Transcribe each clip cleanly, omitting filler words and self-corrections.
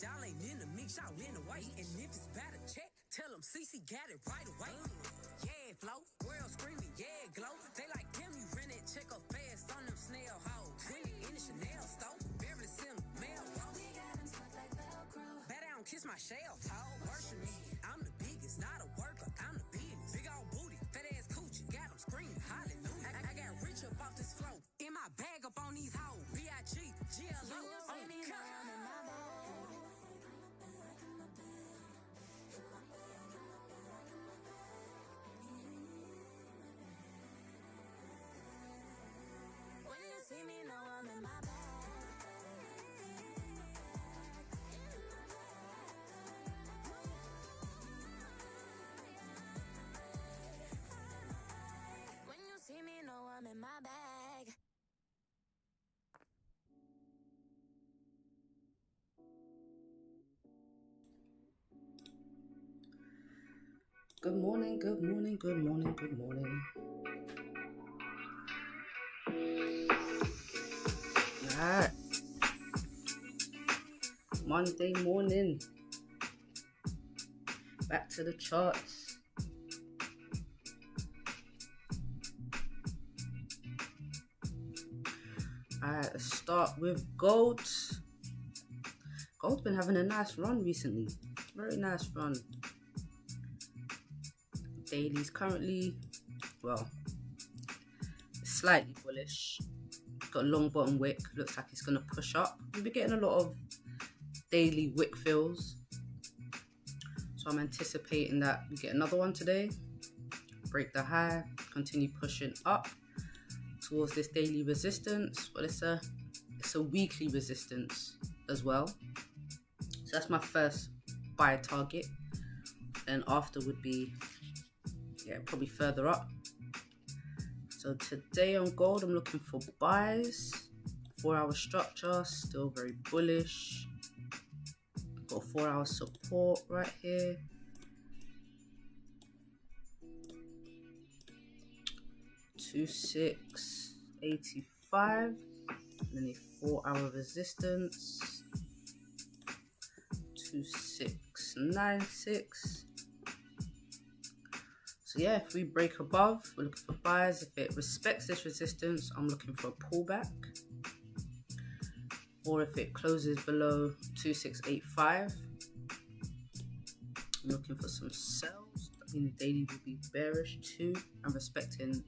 Y'all ain't in the mix, y'all in the way. And if it's bad to check, tell them CC got it right away. Yeah, flow, world screaming, yeah, glow. They like, damn, you ran that check up fast on them snail hoes. 20 in the Chanel store, barely send mail. We got them stuck like Velcro. Bet I don't kiss my shell, tall. Worship me, I'm the biggest, not a worker, I'm the business. Big old booty, fat ass coochie, got them screaming, hallelujah. I got rich up off this flow, in my bag up on these hoes. B.I.G. GLO, on the cut. See me, know I'm in my bag. When you see me, know I'm in my bag. Good morning, good morning, good morning, good morning. Alright. Monday morning. Back to the charts. Alright, let's start with gold. Gold's been having a nice run recently. Very nice run. Daily's currently, well, slightly bullish. Got a long bottom wick, looks like it's going to push up. We'll be getting a lot of daily wick fills, so I'm anticipating that we get another one today, break the high, continue pushing up towards this daily resistance. Well, it's a weekly resistance as well, so that's my first buy target. Then after would be, yeah, probably further up. So today on gold, I'm looking for buys. 4-hour structure, still very bullish. Got 4-hour support right here. $26.85. And then a 4-hour resistance. 26.96. So yeah, if we break above, we're looking for buys. If it respects this resistance, I'm looking for a pullback. Or if it closes below 2685, I'm looking for some sells. I mean, the daily will be bearish too. I'm respecting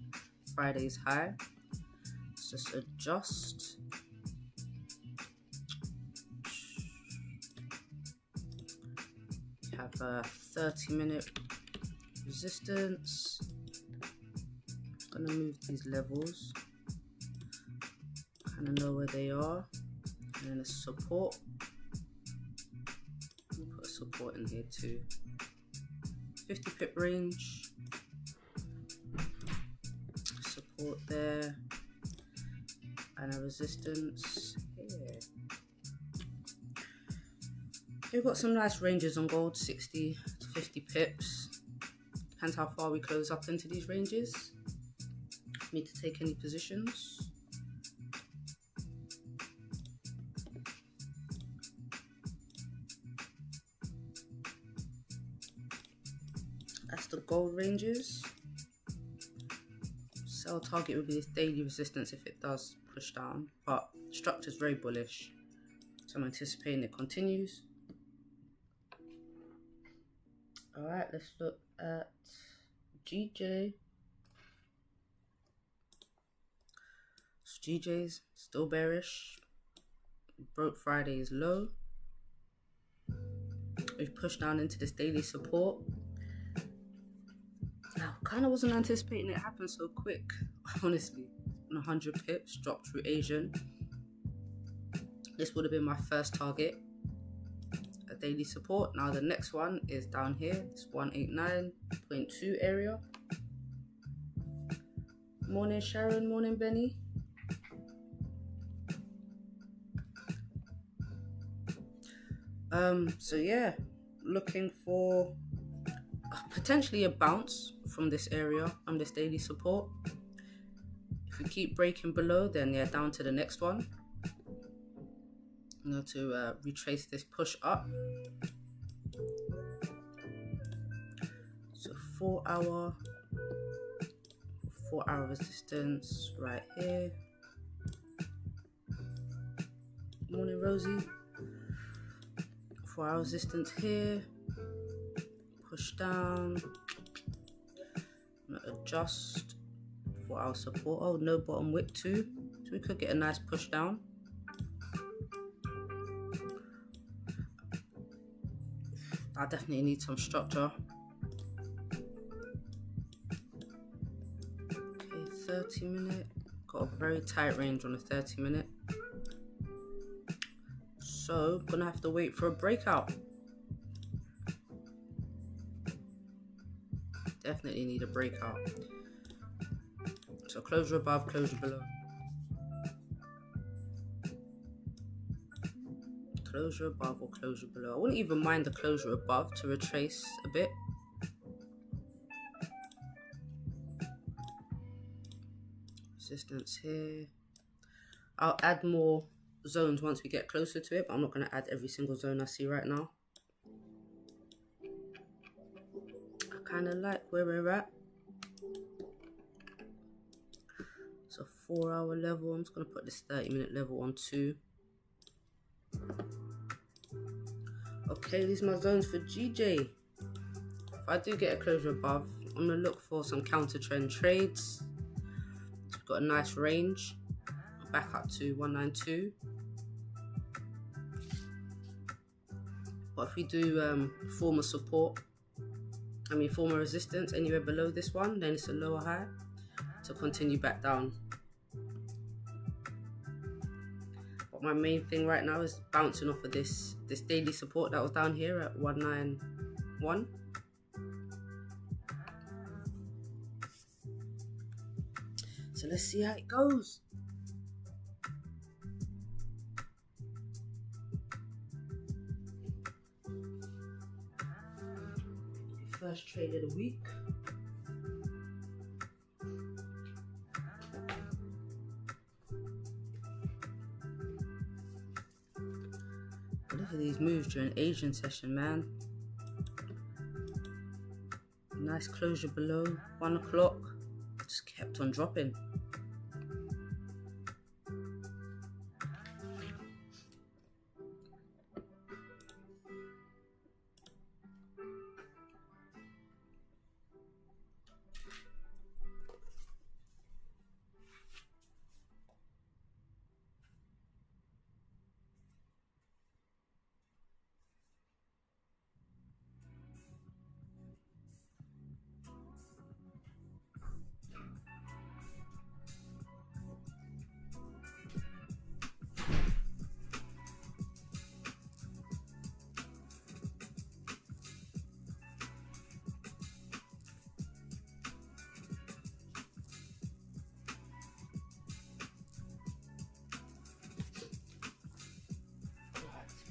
Friday's high. Let's just adjust. We have a 30-minute resistance. I'm gonna move these levels, kind of know where they are, and then a support. I'll put a support in here too. 50 pip range, support there, and a resistance here. We've got some nice ranges on gold, 60 to 50 pips. Depends how far we close up into these ranges. Need to take any positions. That's the gold ranges. Sell target would be this daily resistance if it does push down, but structure is very bullish, so I'm anticipating it continues. All right, let's look at GJ. So GJ's still bearish. Broke Friday's low. We've pushed down into this daily support. I kind of wasn't anticipating it happen so quick, honestly. 100 pips, dropped through Asian. This would have been my first target, a daily support. Now the next one is down here, it's 189.2 area. Morning Sharon, morning Benny. So yeah, looking for potentially a bounce from this area, on this daily support. If we keep breaking below, then yeah, down to the next one. I'm going to retrace this push up. So 4 hour resistance right here. Morning, Rosie. 4 hour resistance here. Push down. I'm gonna adjust 4 hour support. Oh, no bottom wick too. So we could get a nice push down. I definitely need some structure. Okay, 30 minute. Got a very tight range on a 30 minute. So I'm gonna have to wait for a breakout. Definitely need a breakout. So closure above, closure below. Closure above or closure below. I wouldn't even mind the closure above to retrace a bit. Resistance here. I'll add more zones once we get closer to it, but I'm not going to add every single zone I see right now. I kind of like where we're at. So 4 hour level. I'm just going to put this 30 minute level on 2. Okay, these are my zones for GJ. If I do get a closure above, I'm going to look for some counter trend trades. We've got a nice range. Back up to 192. But if we do form a support, form a resistance anywhere below this one, then it's a lower high to continue back down. But my main thing right now is bouncing off of this daily support that was down here at 191. So let's see how it goes. First trade of the week. Look at these moves during Asian session, man. Nice closure below 1 o'clock. Just kept on dropping.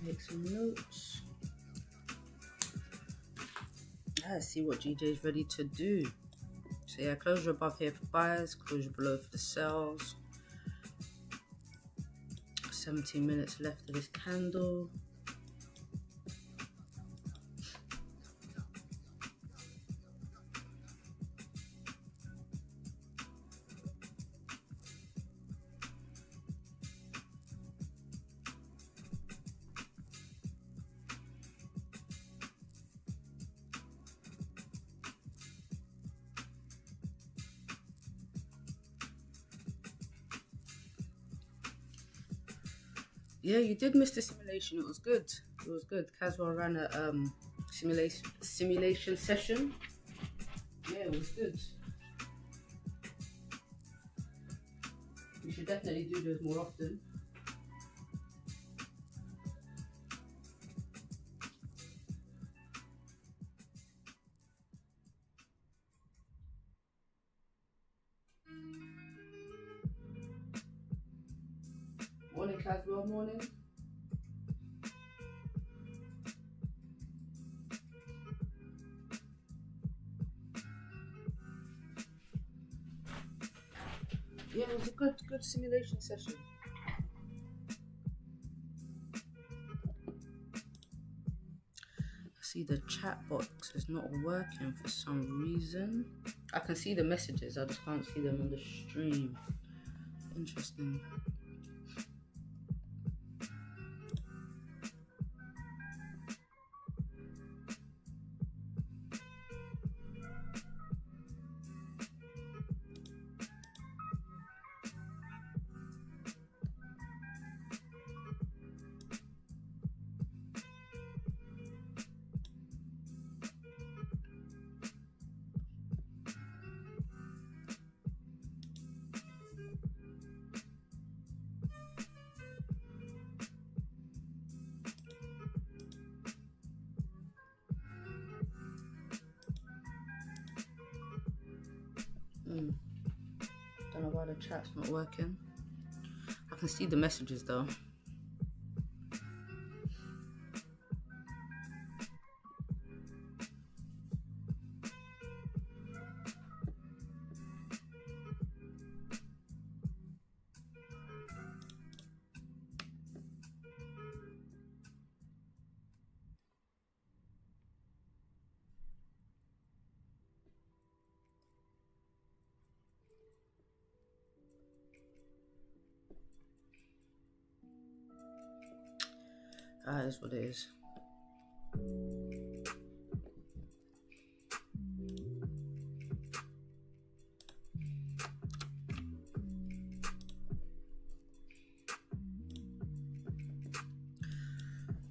Make some notes. Let's see what GJ is ready to do. So yeah, closure above here for buyers, closure below for the sells. 17 minutes left of this candle. Yeah, you did miss the simulation. It was good. It was good. Caswell ran a simulation session. Yeah, it was good. We should definitely do those more often. Morning, Caswell. Morning. Yeah, it was a good simulation session. See, the chat box is not working for some reason. I can see the messages, I just can't see them on the stream. Interesting. Don't know why the chat's not working. I can see the messages though. That is what it is.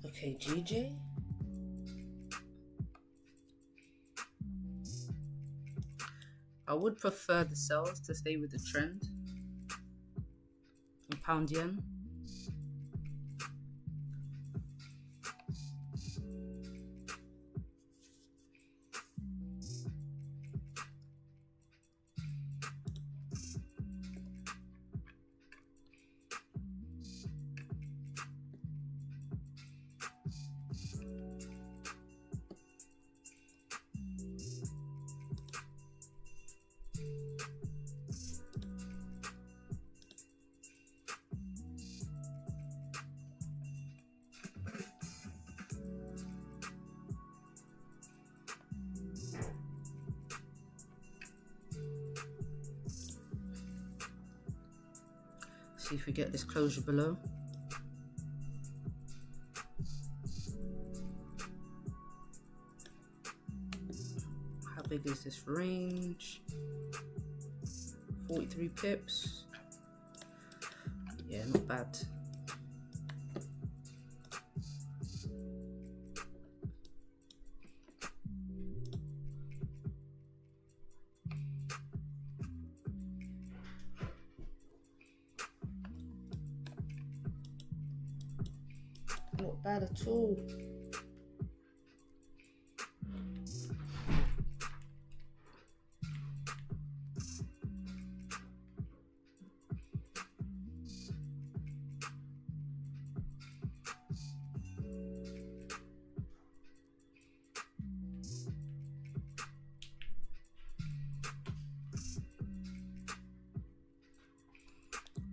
Okay, GJ. I would prefer the sells to stay with the trend. In pound yen. See if we get this closure below. How big is this range? 43 pips. Yeah, not bad. Not bad at all.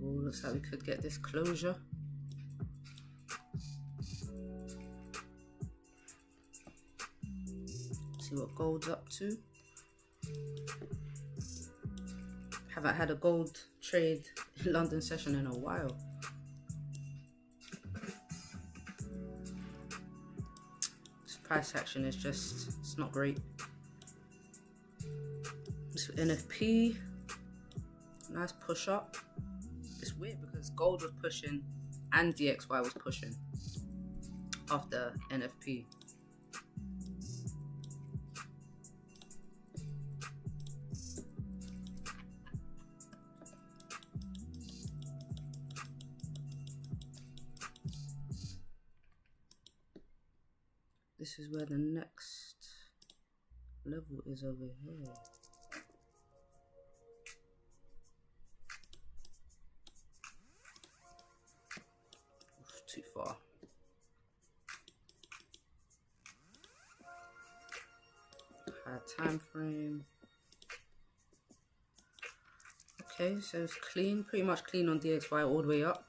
Oh, looks like we could get this closure. See what gold's up to. Haven't had a gold trade in London session in a while. This price action is just, it's not great. This NFP, nice push up. It's weird because gold was pushing and DXY was pushing after NFP. This is where the next level is over here. Oof, too far. Higher time frame. Okay, so it's clean, pretty much clean on DXY all the way up.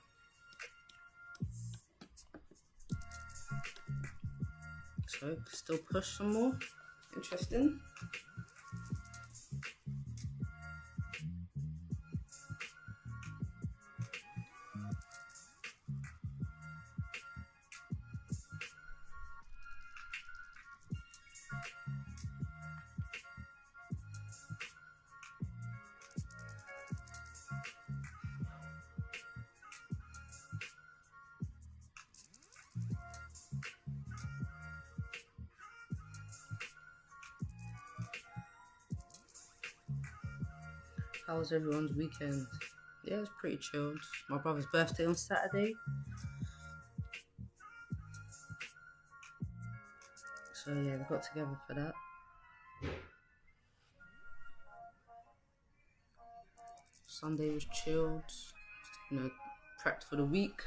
Okay, still push some more. Interesting. How was everyone's weekend? Yeah, it was pretty chilled. My brother's birthday on Saturday. So yeah, we got together for that. Sunday was chilled. Just, prepped for the week.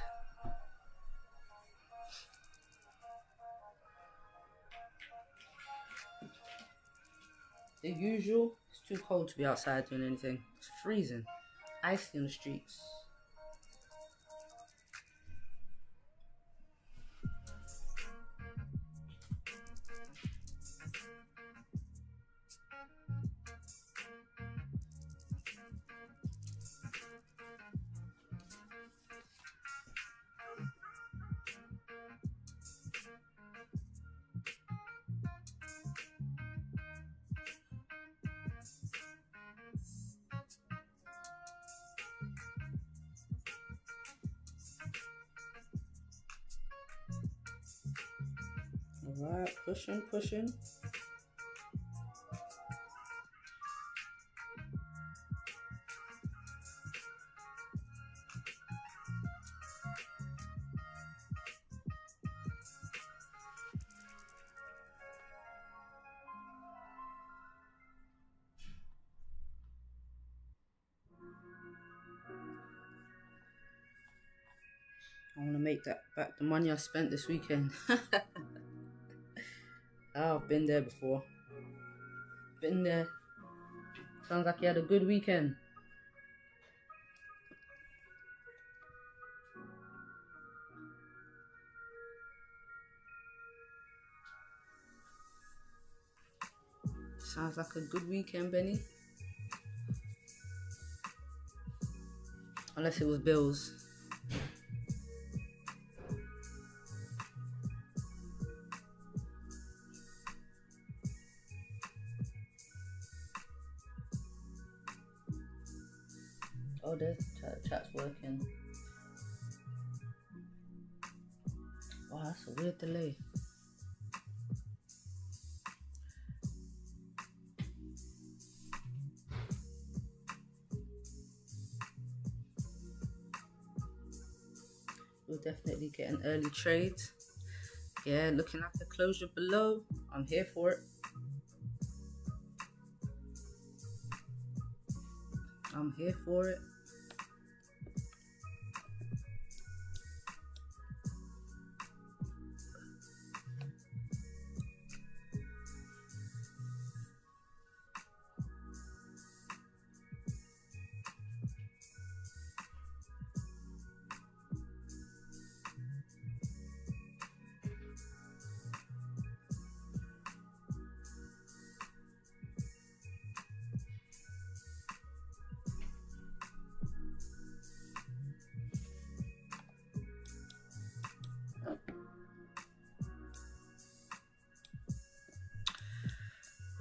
The usual. It's too cold to be outside doing anything. It's freezing. Icy on the streets. Alright, pushing. I want to make that back, the money I spent this weekend. I've been there before. Been there. Sounds like you had a good weekend. Sounds like a good weekend, Benny. Unless it was bills. Oh, the chat's working. Wow, that's a weird delay. We'll definitely get an early trade. Yeah, looking at the closure below. I'm here for it. I'm here for it.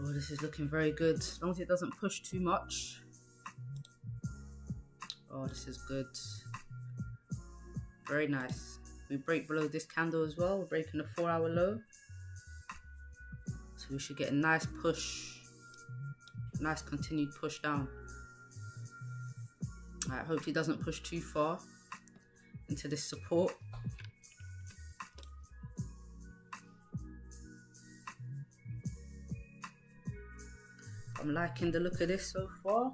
Oh, this is looking very good. As long as it doesn't push too much. Oh, this is good. Very nice. We break below this candle as well. We're breaking the 4-hour low. So we should get a nice push. Nice continued push down. Alright, hopefully it doesn't push too far into this support. I'm liking the look of this so far.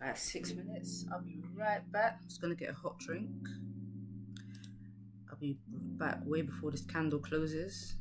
About 6 minutes. I'll be right back. Just gonna get a hot drink. I'll be back way before this candle closes.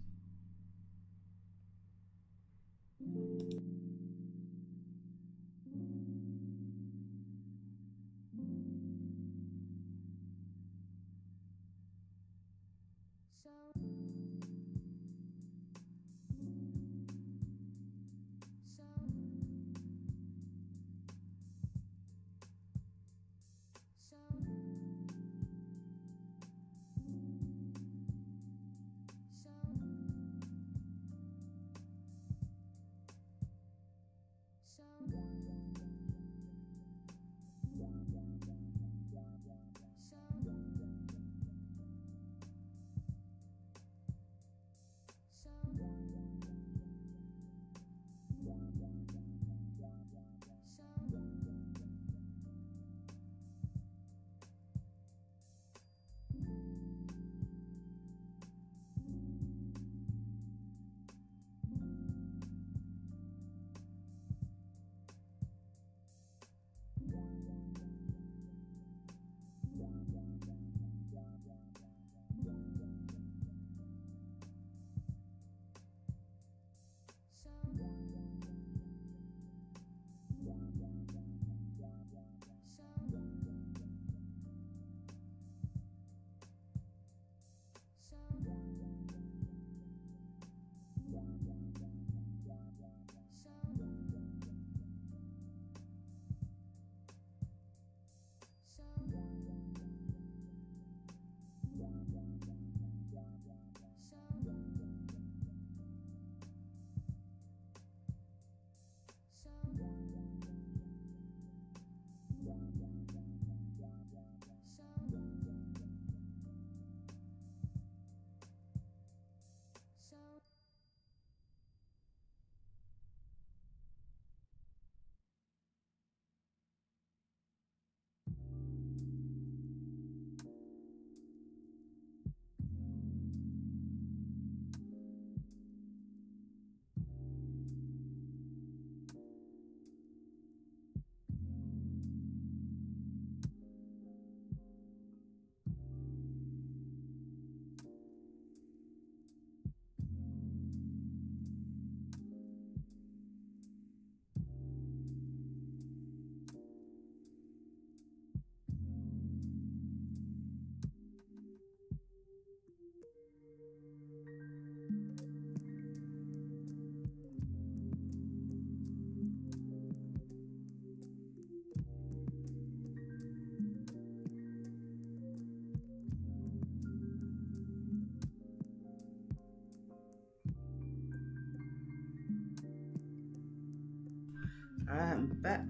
Alright, I'm back.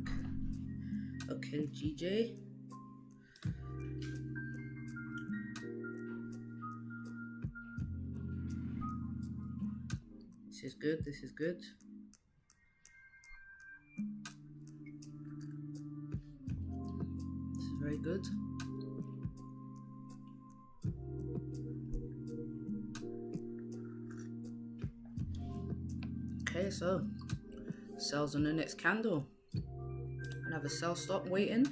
Okay, GJ. This is good, this is good. This is very good. Okay, so sells on the next candle. Another sell stop waiting.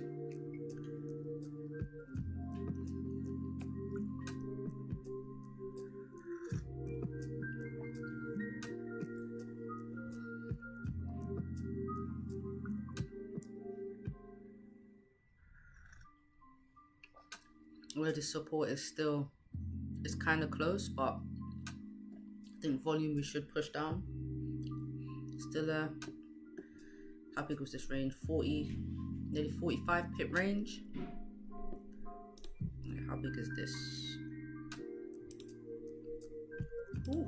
Where the support is still, it's kind of close, but I think volume we should push down. Still how big was this range? 40, nearly 45 pip range. How big is this? Ooh.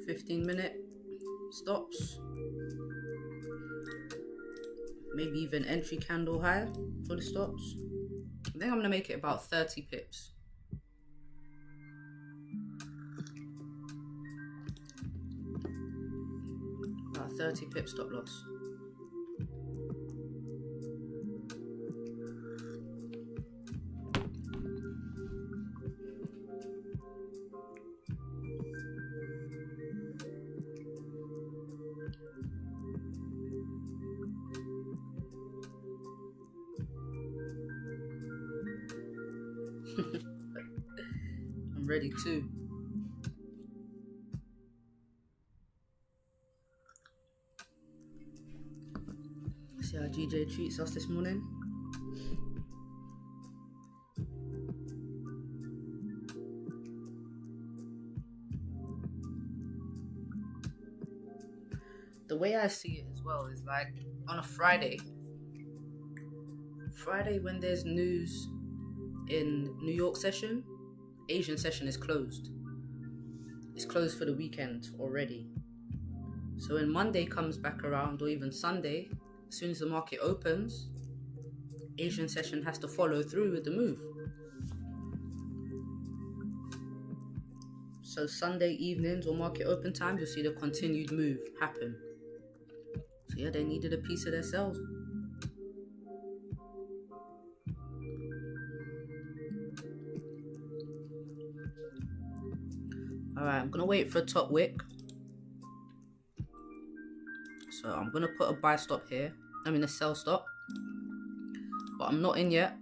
15-minute stops. Maybe even entry candle high for the stops. I think I'm gonna make it about 30 pips. About 30 pip stop loss. I'm ready too. See how GJ treats us this morning. The way I see it as well is like on a Friday when there's news in New York session, Asian session is closed. It's closed for the weekend already. So when Monday comes back around, or even Sunday, as soon as the market opens, Asian session has to follow through with the move. So Sunday evenings or market open times, you'll see the continued move happen. So yeah, they needed a piece of their sales. Alright, I'm gonna wait for a top wick. So I'm gonna put a buy stop here. A sell stop. But I'm not in yet.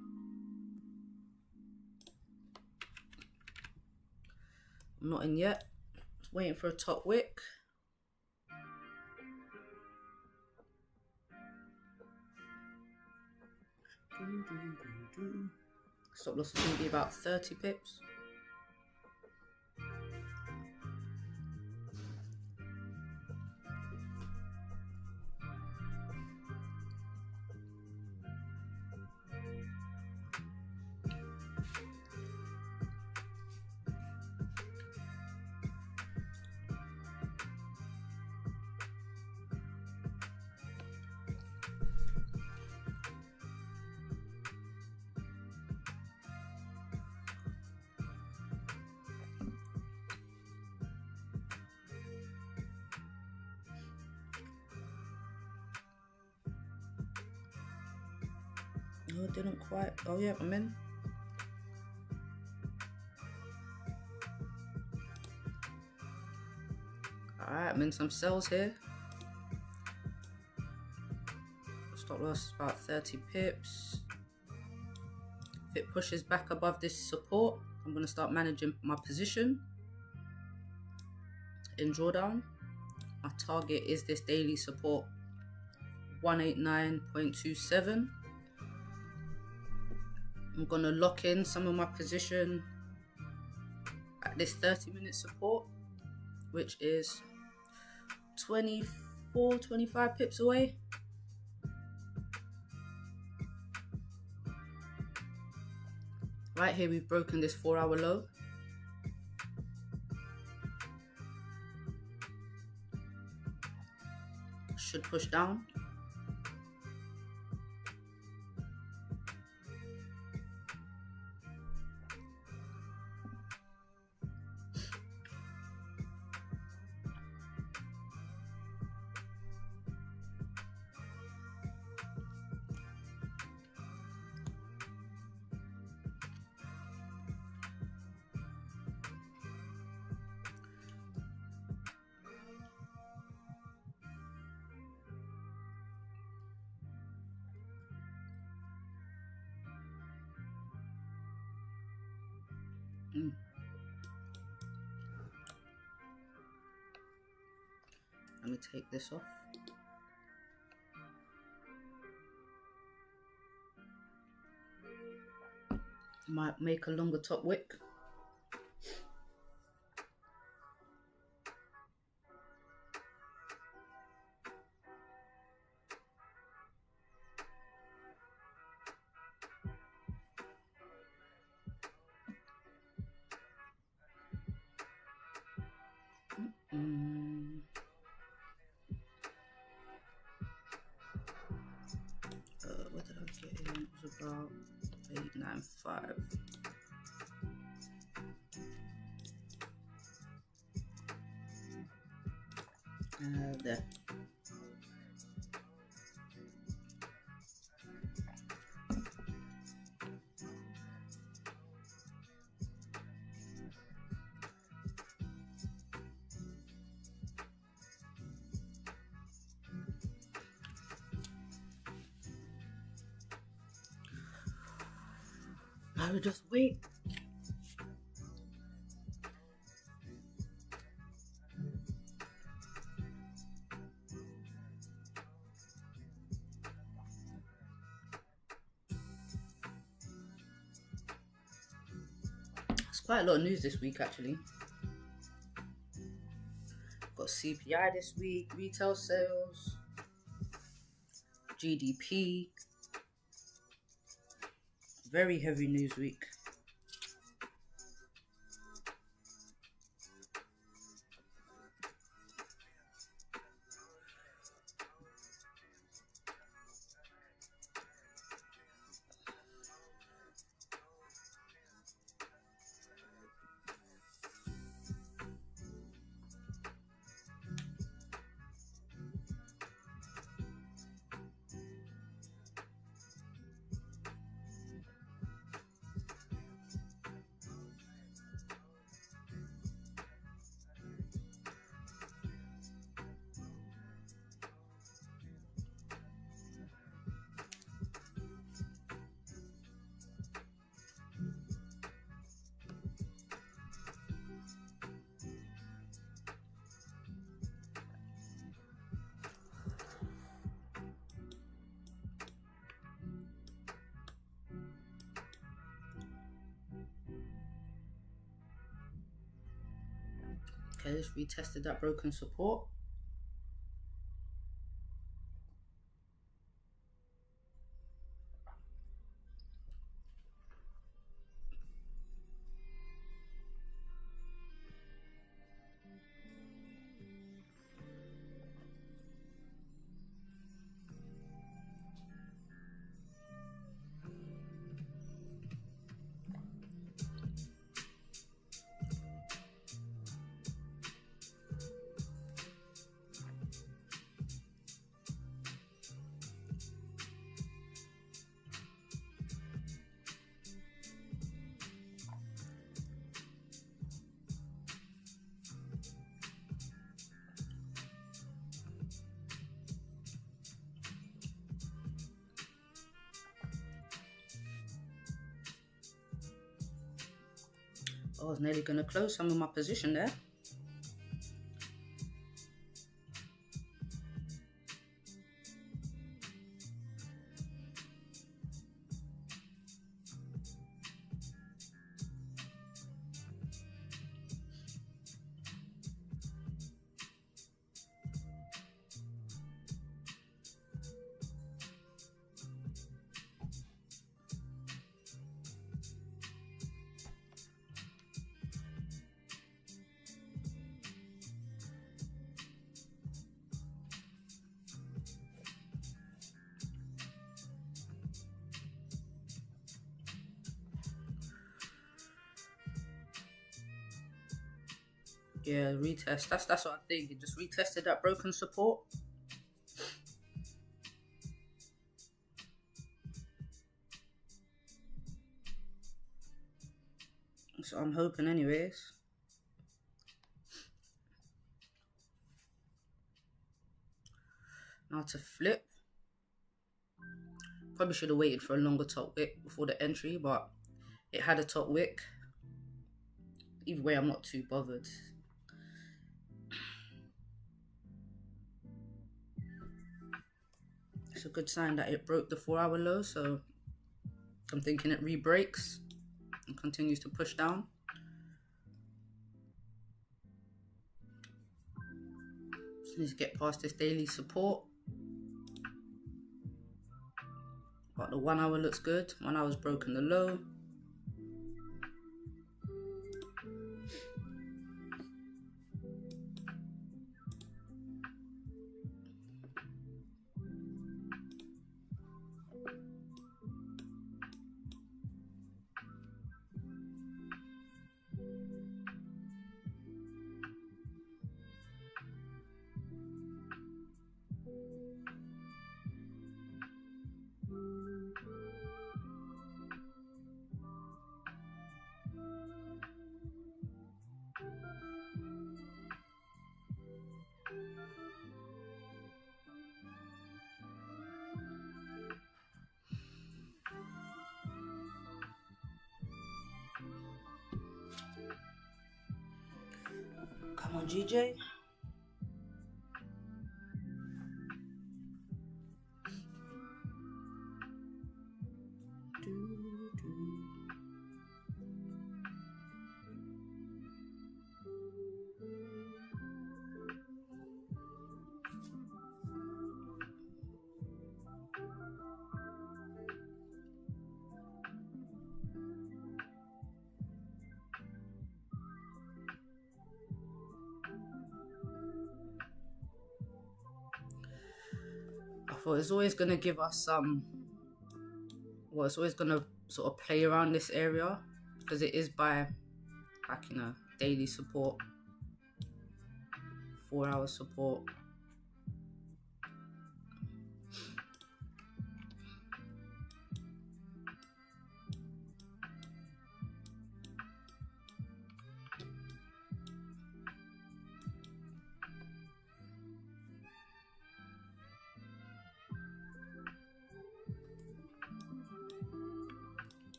Just waiting for a top wick. Stop loss is going to be about 30 pips. No, it didn't quite. Oh yeah, I'm in. Alright, I'm in some sells here. Stop loss is about 30 pips. If it pushes back above this support, I'm going to start managing my position in drawdown. My target is this daily support, 189.27. I'm going to lock in some of my position at this 30-minute support, which is 25 pips away. Right here, we've broken this 4-hour low. Should push down. Let me take this off. Might make a longer top wick. What did I get in? It was about 895. There. I will just wait Quite a lot of news this week, actually. Got CPI this week, retail sales, GDP. Very heavy news week. Okay, let's retested that broken support. I was nearly going to close some of my position there. Yeah, retest. That's what I think. It just retested that broken support. So I'm hoping anyways. Now to flip. Probably should have waited for a longer top wick before the entry, but it had a top wick. Either way, I'm not too bothered. It's a good sign that it broke the 4-hour low, so I'm thinking it re-breaks and continues to push down. Just need to get past this daily support. But the 1 hour looks good. 1 hour's broken the low. Come on, GJ. thought it's always going to give us some, well, it's always going to sort of play around this area because it is by, like, you know, daily support, 4-hour support.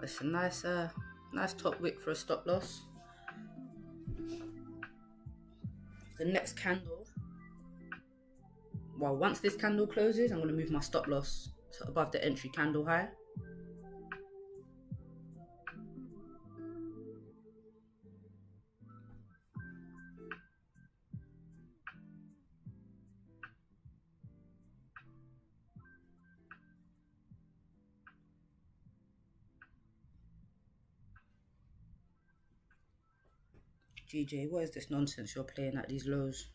It's a nice top wick for a stop loss. The next candle, well, once this candle closes, I'm going to move my stop loss to above the entry candle high. GJ, what is this nonsense you're playing at these lows?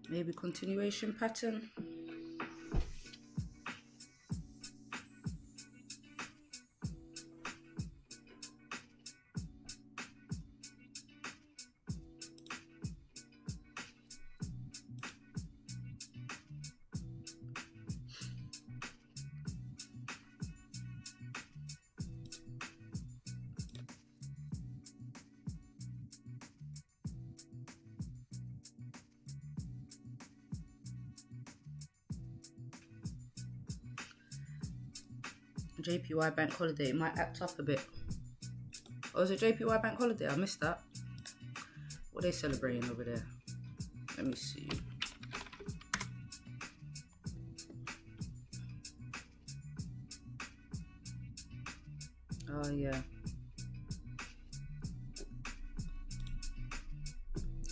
Maybe continuation pattern. JPY bank holiday, it might act up a bit. Oh, is it JPY bank holiday? I missed that. What are they celebrating over there? Let me see. Oh yeah.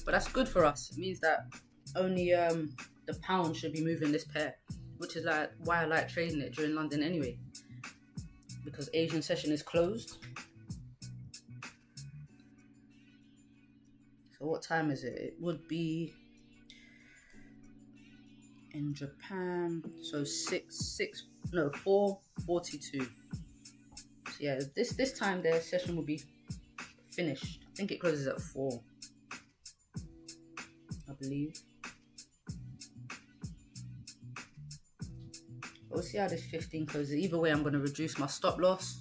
But that's good for us. It means that only the pound should be moving this pair, which is like why I like trading it during London anyway, because Asian session is closed. So what time is it? It would be in Japan, so 4:42. So yeah, this time their session will be finished. I think it closes at 4, I believe. We'll see how this 15 closes. Either way, I'm going to reduce my stop loss.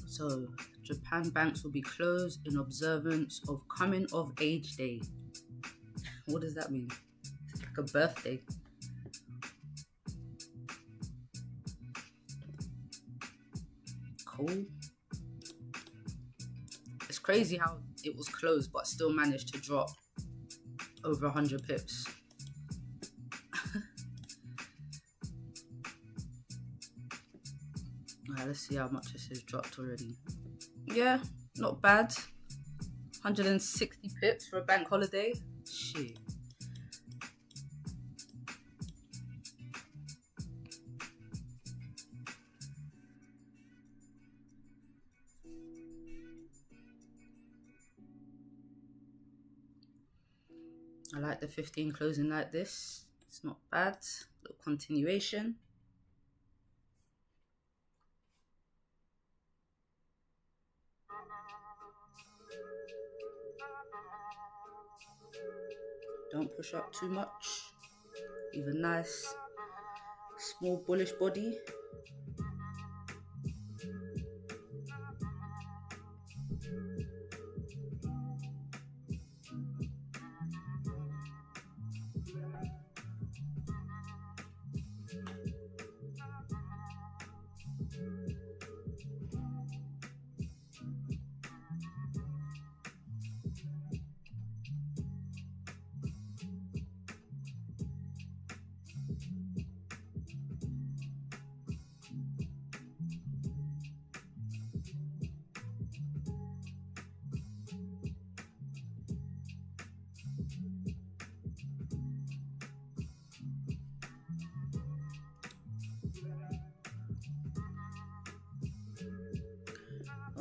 So, Japan banks will be closed in observance of Coming of Age Day. What does that mean? It's like a birthday. Cool. It's crazy how it was closed but still managed to drop over 100 pips. Alright, let's see how much this has dropped already. Yeah, not bad. 160 pips for a bank holiday. Shit. I like the 15 closing like this. It's not bad. Little continuation. Don't push up too much. Leave a nice small bullish body.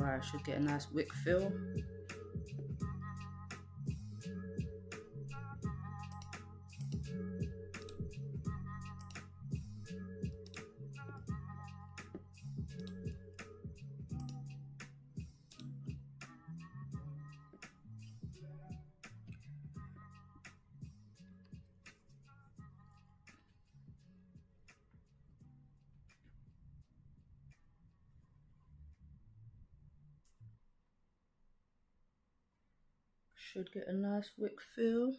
Alright, should get a nice wick fill. Should get a nice wick fill.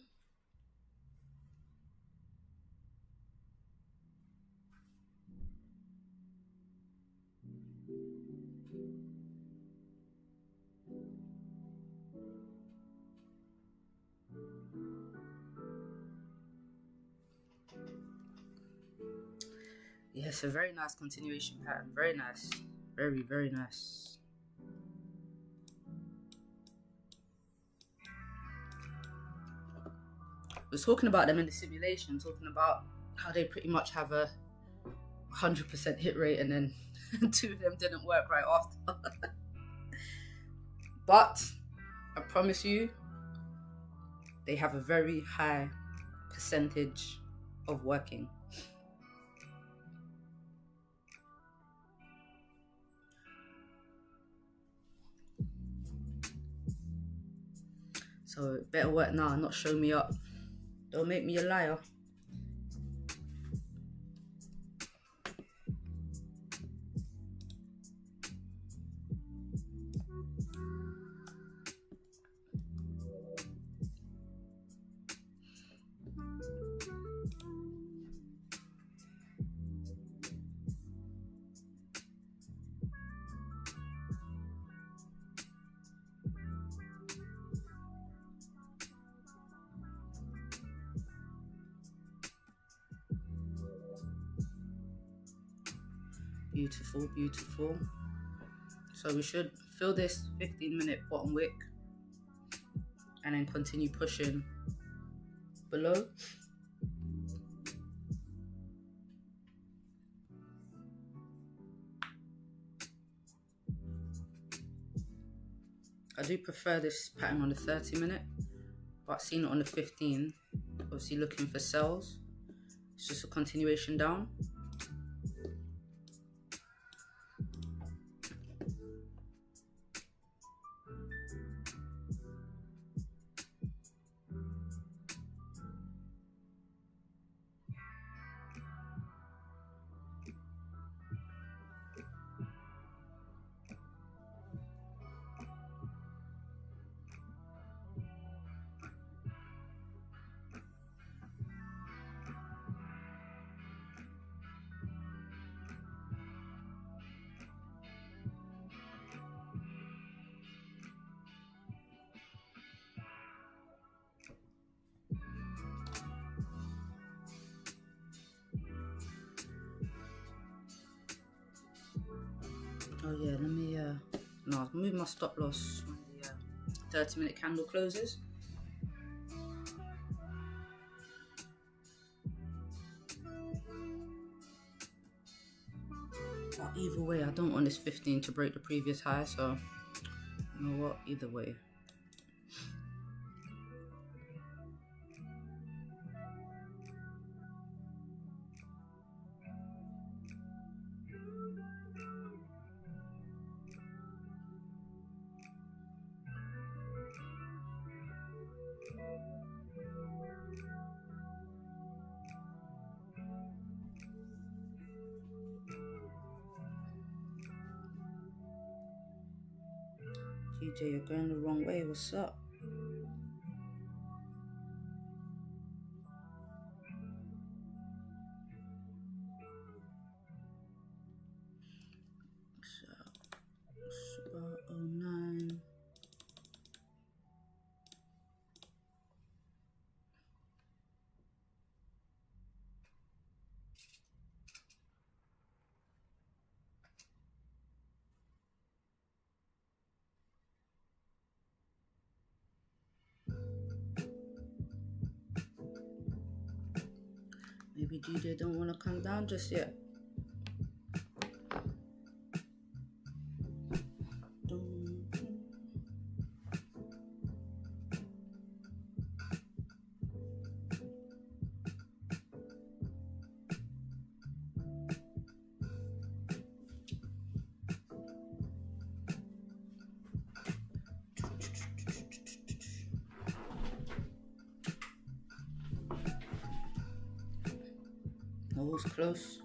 Yes, a very nice continuation pattern. Very nice. Very, very nice. I was talking about them in the simulation, talking about how they pretty much have a 100% hit rate, and then 2 of them didn't work right after. But I promise you, they have a very high percentage of working. So it better work now, not show me up. Don't make me a liar. Beautiful, beautiful. So we should fill this 15-minute bottom wick and then continue pushing below. I do prefer this pattern on the 30-minute, but seeing it on the 15, obviously looking for sells. It's just a continuation down. Oh yeah, let me no, move my stop loss when the 30-minute candle closes. But either way, I don't want this 15 to break the previous high, so you know what, either way. GJ, you're going the wrong way. What's up? So, it's about 09. Maybe GJ don't want to come down just yet. Don't was close.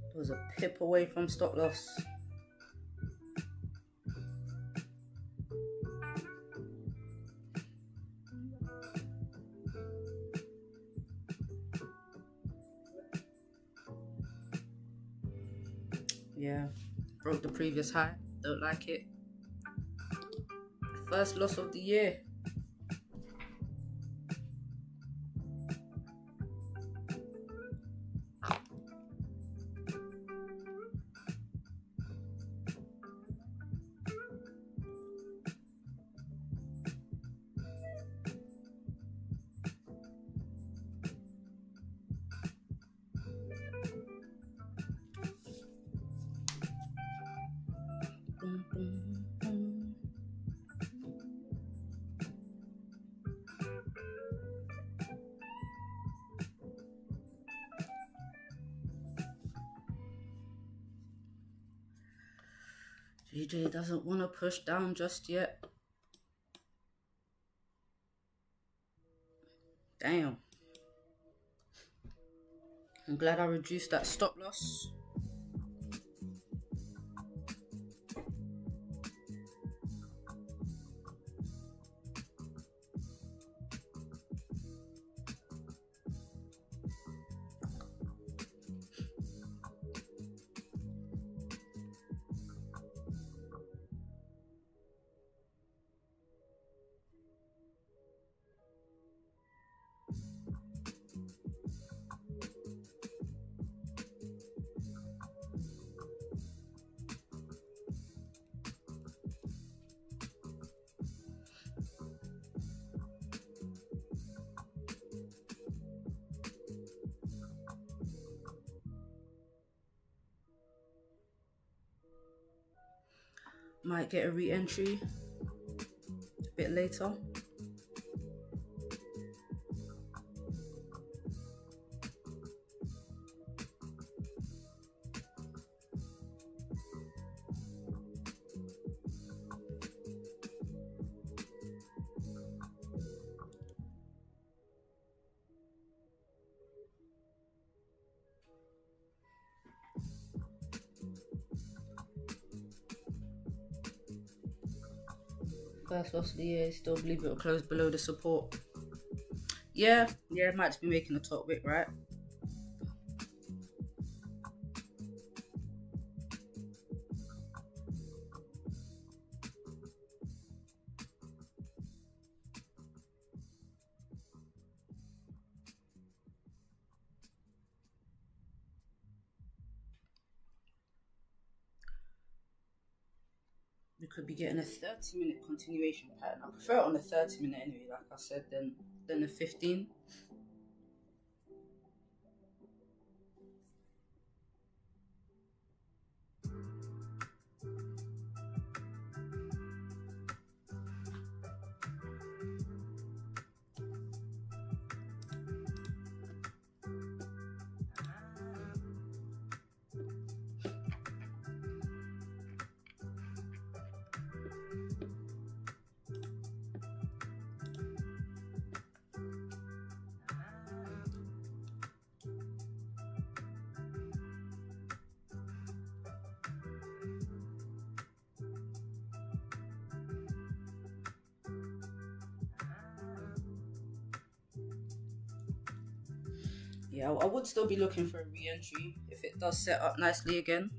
It was a pip away from stop loss. Yeah, broke the previous high. Don't like it. First loss of the year. Boom, boom, boom. GJ doesn't want to push down just yet. Damn. I'm glad I reduced that stop loss. Might get a re-entry a bit later. First loss of the year, still believe it will close below the support. Yeah, might just be making a top wick, right? We could be getting a 30-minute continuation pattern. I prefer it on the 30-minute anyway, like I said, than the 15. Yeah, I would still be looking for a re-entry if it does set up nicely again.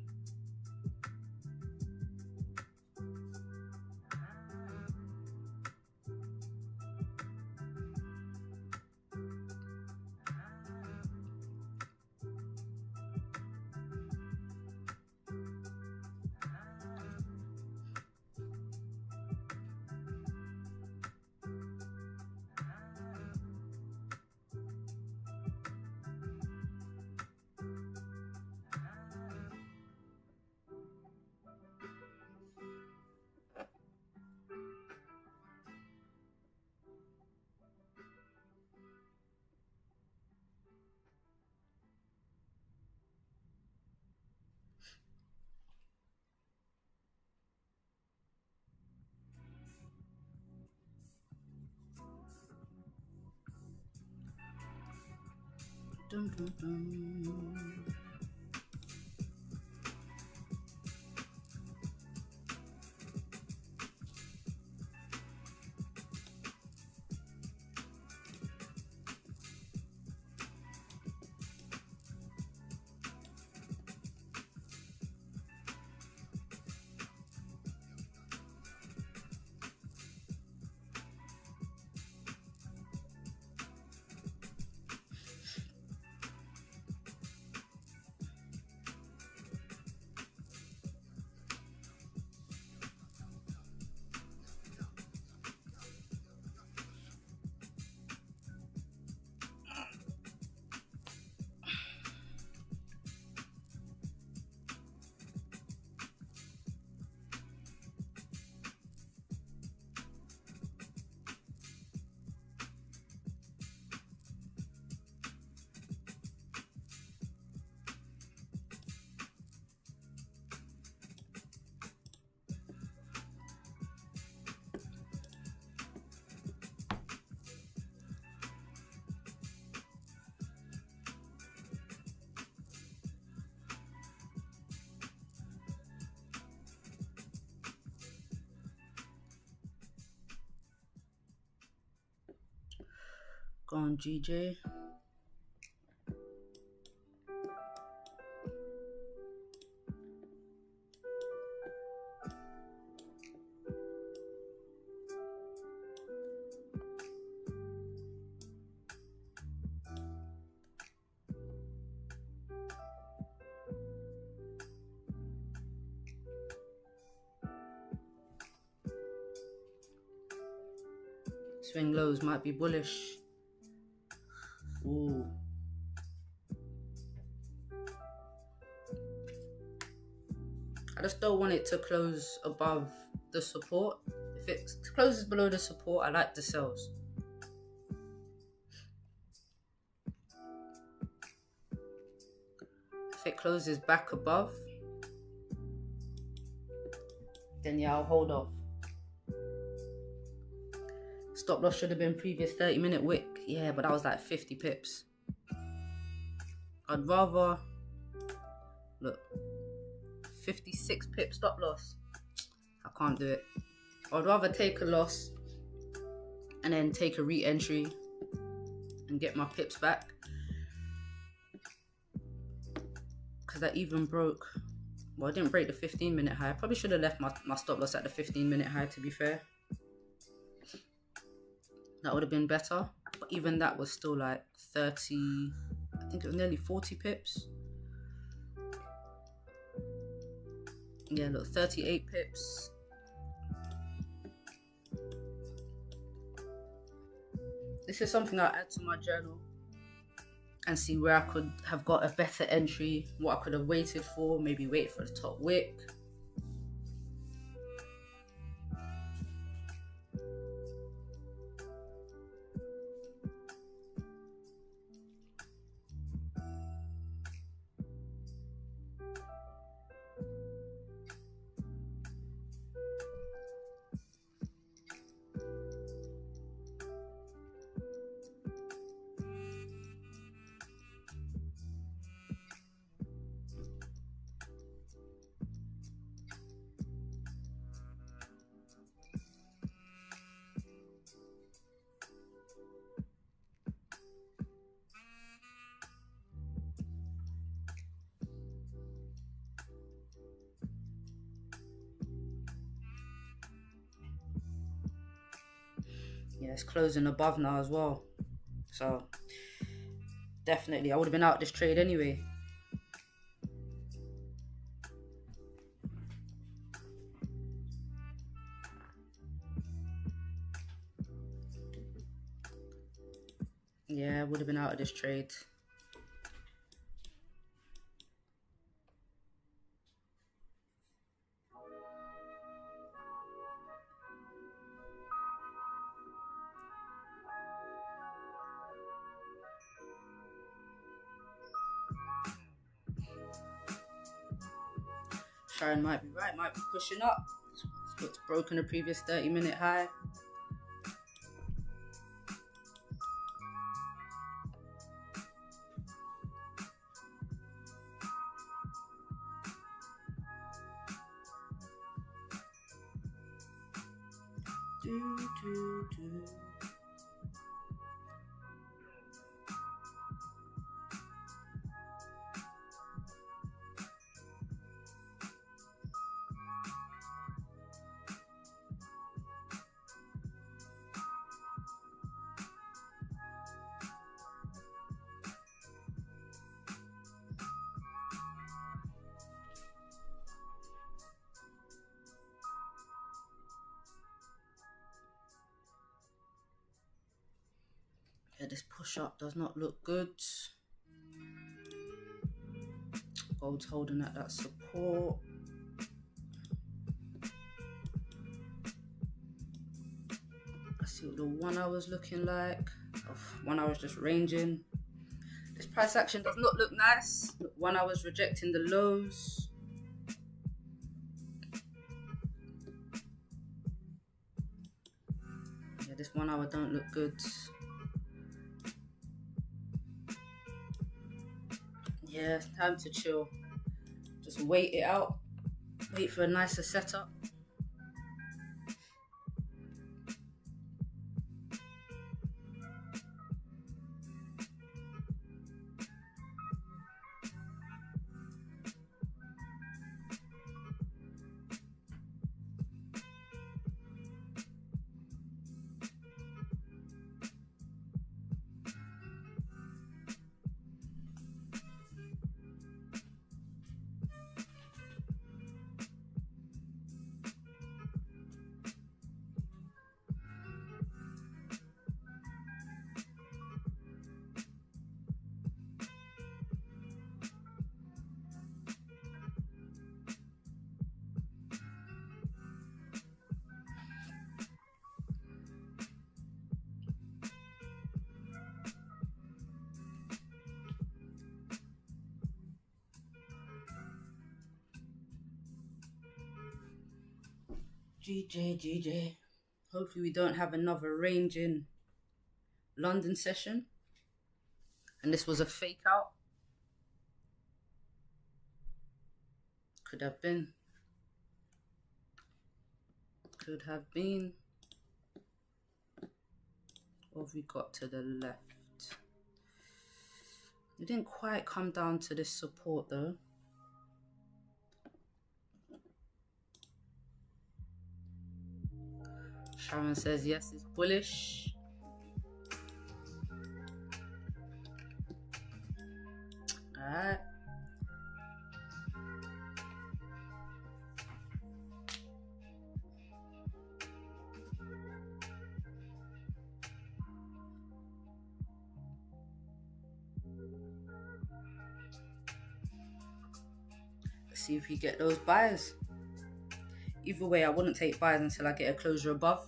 Dun, dun, dun. Go on, GJ. Swing lows might be bullish. Ooh. I just don't want it to close above the support. If it closes below the support, I like the sells. If it closes back above, then yeah, I'll hold off. Stop loss should have been previous 30-minute wick. Yeah, but that was like 50 pips. I'd rather, look, 56 pip stop loss. I can't do it. I'd rather take a loss and then take a re-entry and get my pips back. Because I even broke, well, I didn't break the 15-minute high. I probably should have left my stop loss at the 15-minute high, to be fair. That would have been better. But even that was still like 30, I think it was nearly 40 pips. Yeah, look, 38 pips. This is something I'll add to my journal and see where I could have got a better entry, what I could have waited for, maybe wait for the top wick. Yeah, it's closing above now as well. So, definitely, I would have been out this trade anyway. Yeah, I would have been out of this trade. Sharon might be right, might be pushing up. It's broken the previous 30-minute high. Yeah, this push-up does not look good. Gold's holding at that support. Let's see what the 1 hour's looking like. Oh, 1 hour's just ranging. This price action does not look nice. 1 hour's rejecting the lows. Yeah, this 1 hour don't look good. Yeah, it's time to chill. Just wait it out. Wait for a nicer setup. GJ. Hopefully we don't have another range in London session. And this was a fake out. Could have been. Could have been. What have we got to the left? It didn't quite come down to this support though. Sharon says yes, it's bullish. Alright. Let's see if we get those buys. Either way, I wouldn't take buys until I get a closure above.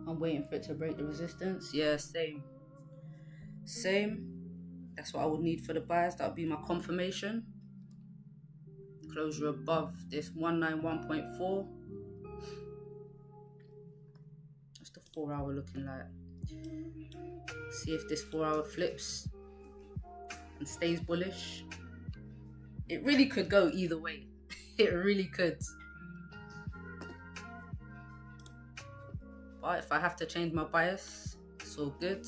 I'm waiting for it to break the resistance. Yeah, same. That's what I would need for the buys. That would be my confirmation. Closure above this 191.4. What's the 4 hour looking like? See if this 4 hour flips and stays bullish. It really could go either way. It really could. But if I have to change my bias, it's all good.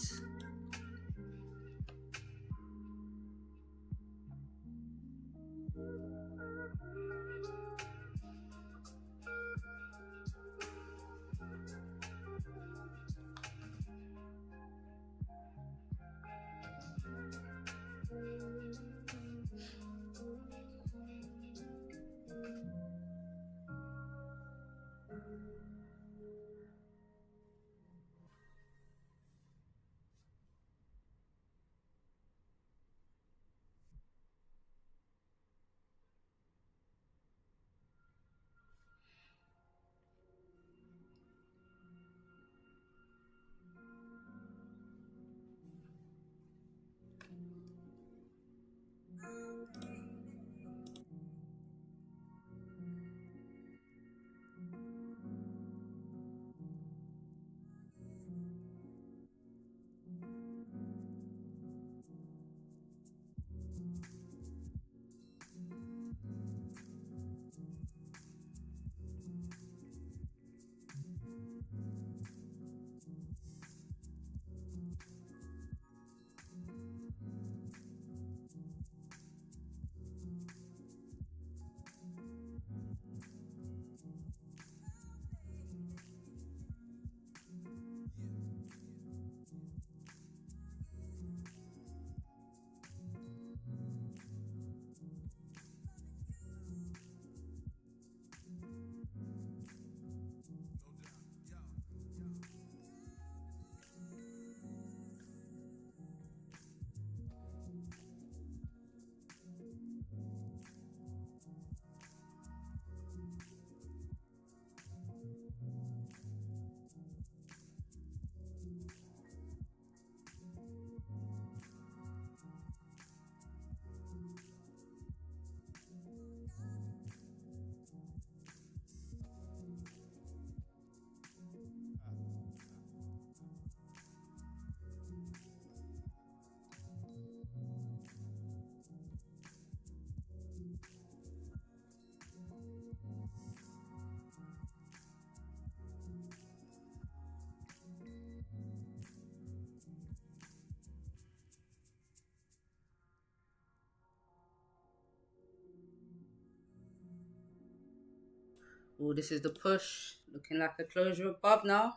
Oh, this is the push. Looking like a closure above now.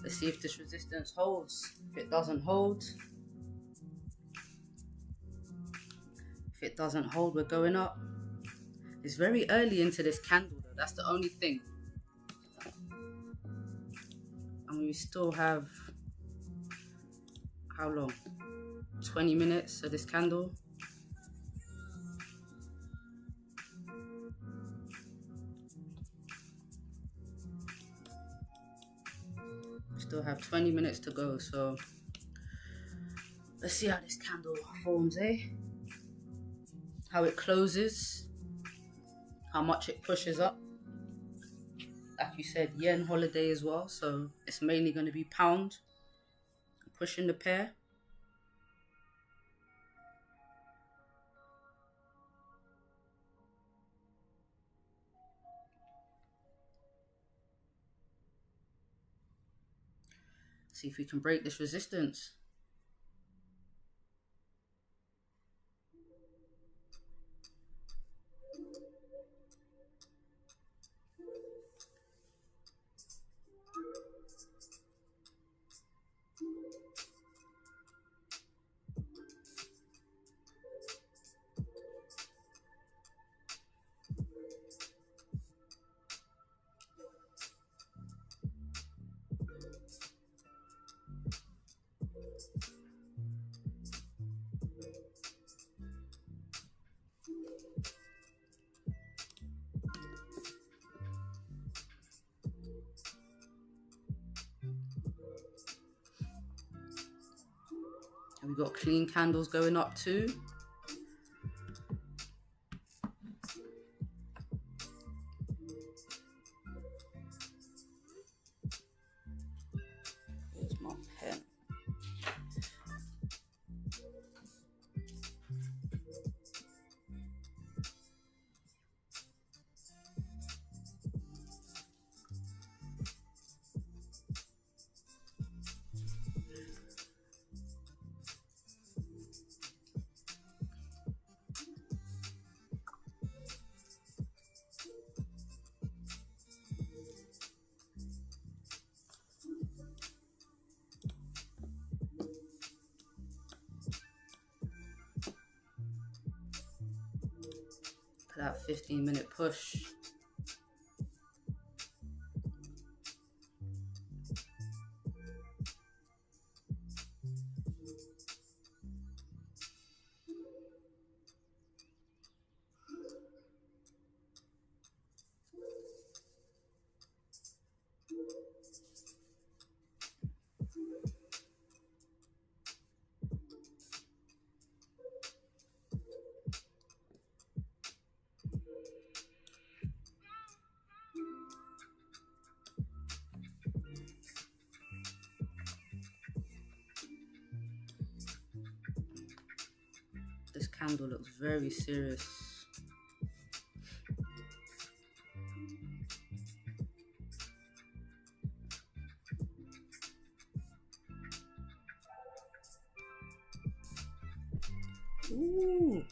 Let's see if this resistance holds. If it doesn't hold. If it doesn't hold, we're going up. It's very early into this candle though. That's the only thing. And we still have, how long? 20 minutes of this candle. Still have 20 minutes to go, so let's see how this candle forms, eh? How it closes, how much it pushes up. Like you said, yen holiday as well, so it's mainly going to be pound pushing the pair. See if we can break this resistance. And we got clean candles going up too. Here's my pen. That 15-minute push. This candle looks very serious. Ooh.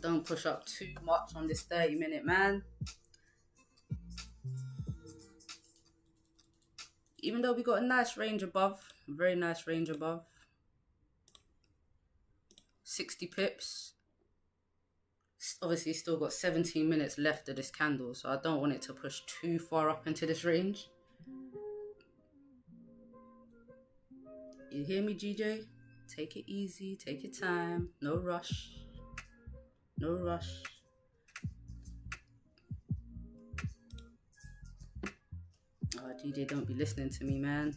Don't push up too much on this 30-minute, man. Even though we got a nice range above, a very nice range above. 60 pips. Obviously still got 17 minutes left of this candle, so I don't want it to push too far up into this range. You hear me, GJ? Take it easy, take your time, no rush. No rush. Oh, DJ, don't be listening to me, man.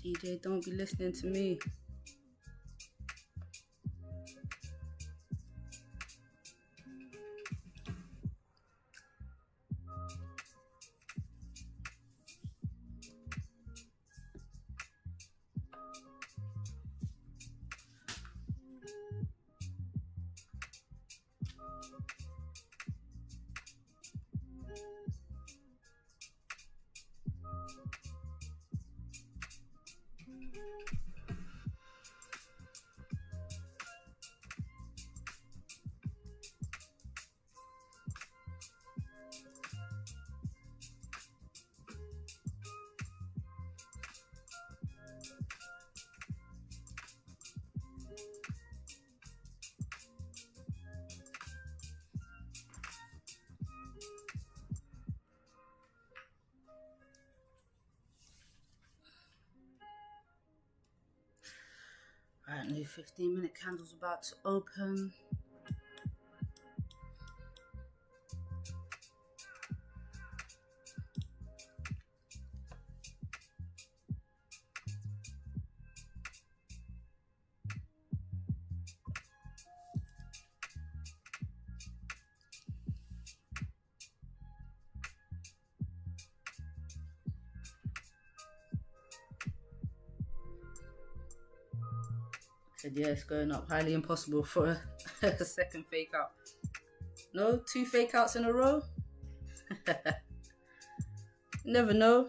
DJ, don't be listening to me. Right, new 15-minute candle's about to open. Said yeah, it's going up. Highly impossible for a second fake out. No, 2 fake outs in a row. Never know.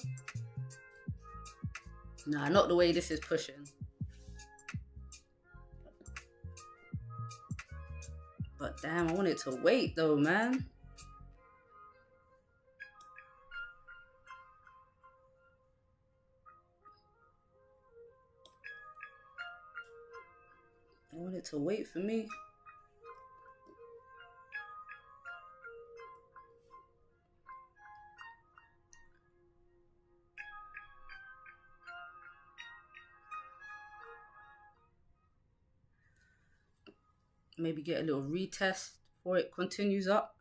Nah, not the way this is pushing. But damn, I want it to wait though, man. I want it to wait for me. Maybe get a little retest before it continues up.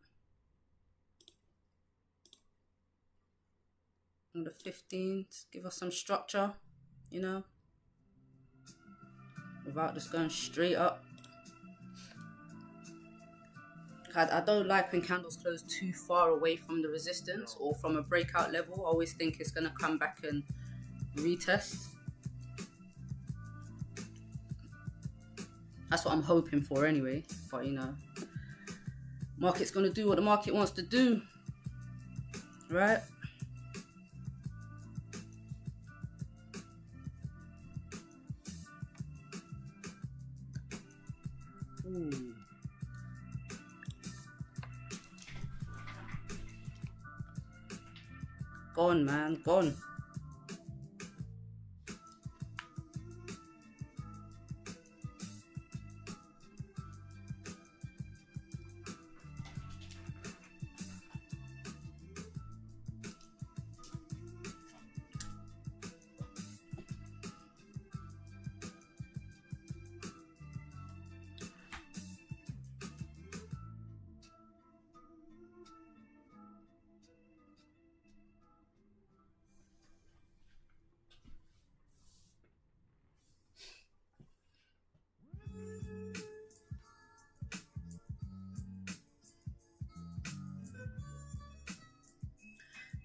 On the 15th, give us some structure, you know, without just going straight up. I don't like when candles close too far away from the resistance or from a breakout level. I always think it's going to come back and retest. That's what I'm hoping for anyway. But, you know, market's going to do what the market wants to do, right? Ooh. Gone, man, gone.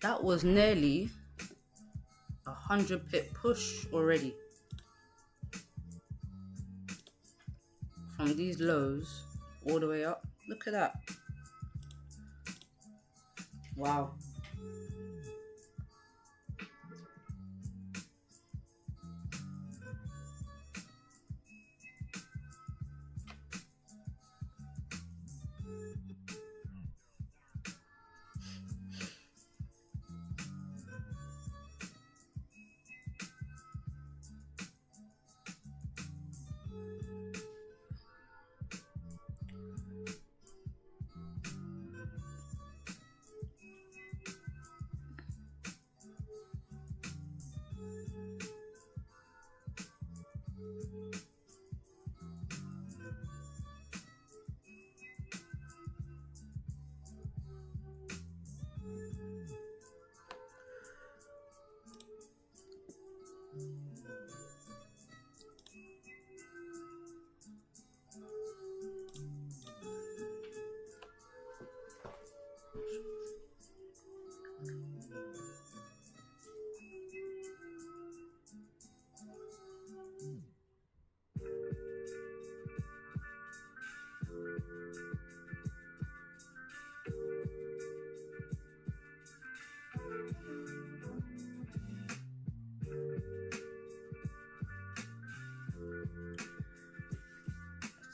That was nearly 100 pip push already. From these lows all the way up. Look at that. Wow.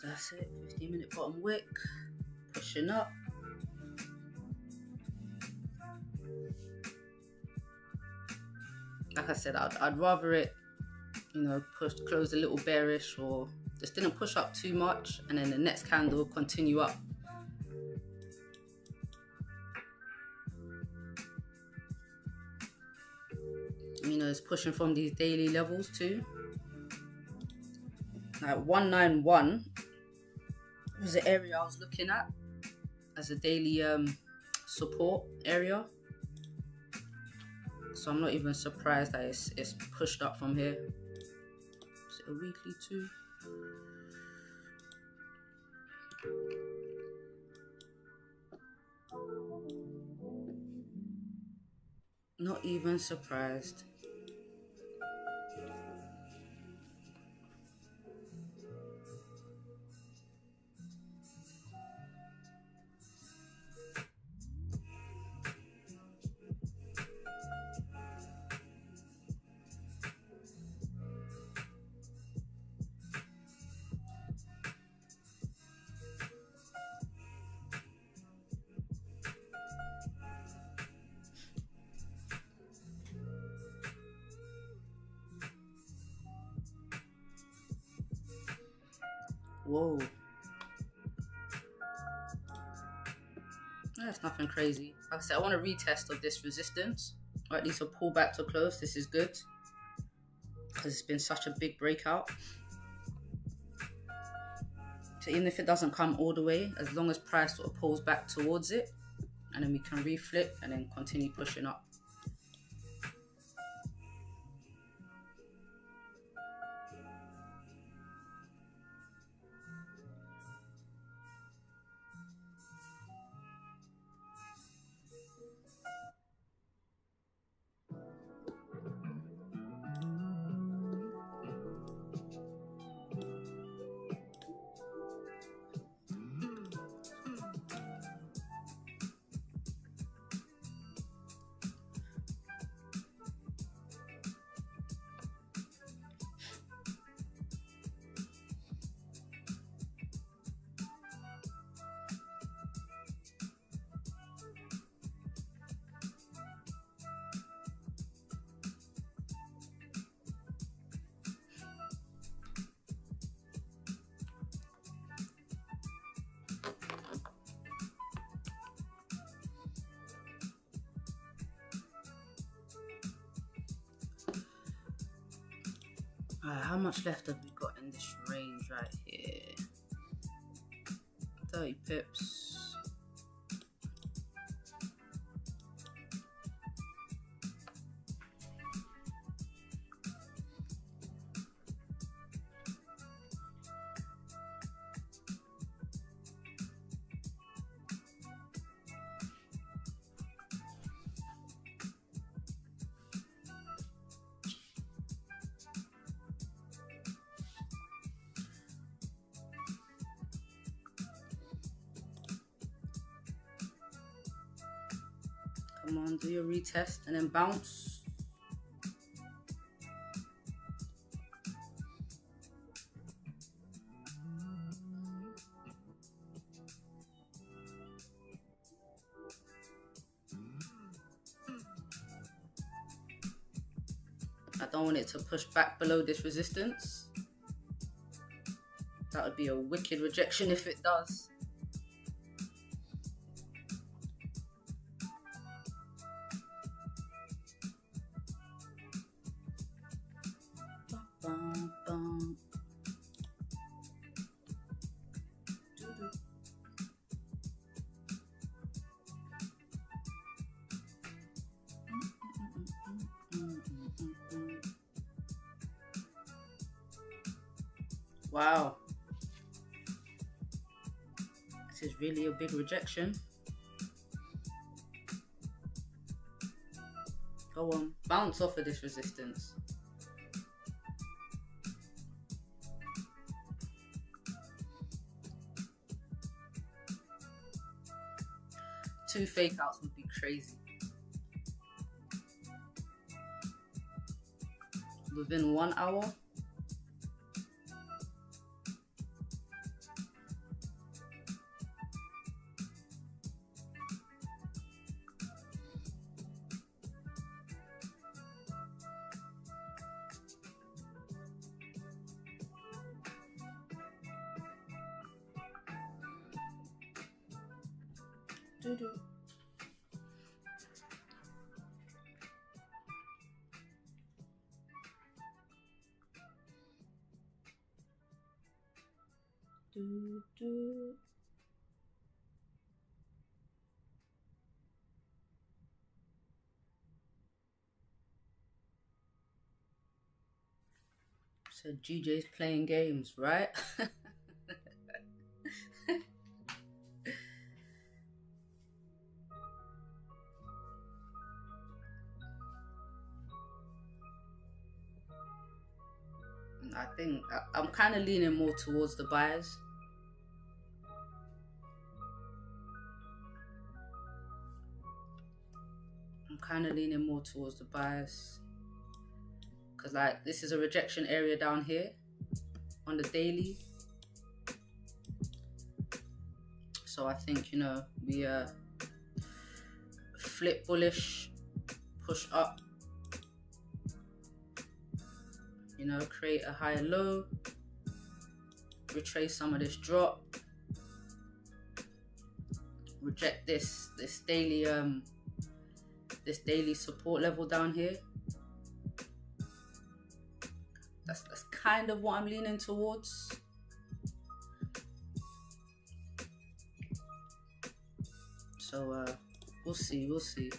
That's it, 15-minute bottom wick, pushing up. Like I said, I'd rather it, you know, close a little bearish, or just didn't push up too much, and then the next candle continue up. You know, it's pushing from these daily levels too. Like 191 was the area I was looking at as a daily support area. So I'm not even surprised that it's pushed up from here. Is it a weekly too? Not even surprised. Whoa. That's nothing crazy. Like I said, I want a retest of this resistance, or at least a pullback to close. This is good because it's been such a big breakout. So even if it doesn't come all the way, as long as price sort of pulls back towards it, and then we can reflip and then continue pushing up. How much left have we got in this range right here? 30 pips. Come on, do your retest and then bounce. I don't want it to push back below this resistance. That would be a wicked rejection if it does. Wow. This is really a big rejection. Go on, bounce off of this resistance. Two fake outs would be crazy. Within 1 hour. Do-do. Do-do. So GJ's playing games, right? I think I'm kind of leaning more towards the buyers. I'm kind of leaning more towards the buyers. Because like this is a rejection area down here on the daily. So I think, you know, we flip bullish, push up. You know, create a higher low, retrace some of this drop, reject this daily support level down here. That's kind of what I'm leaning towards. So we'll see. We'll see.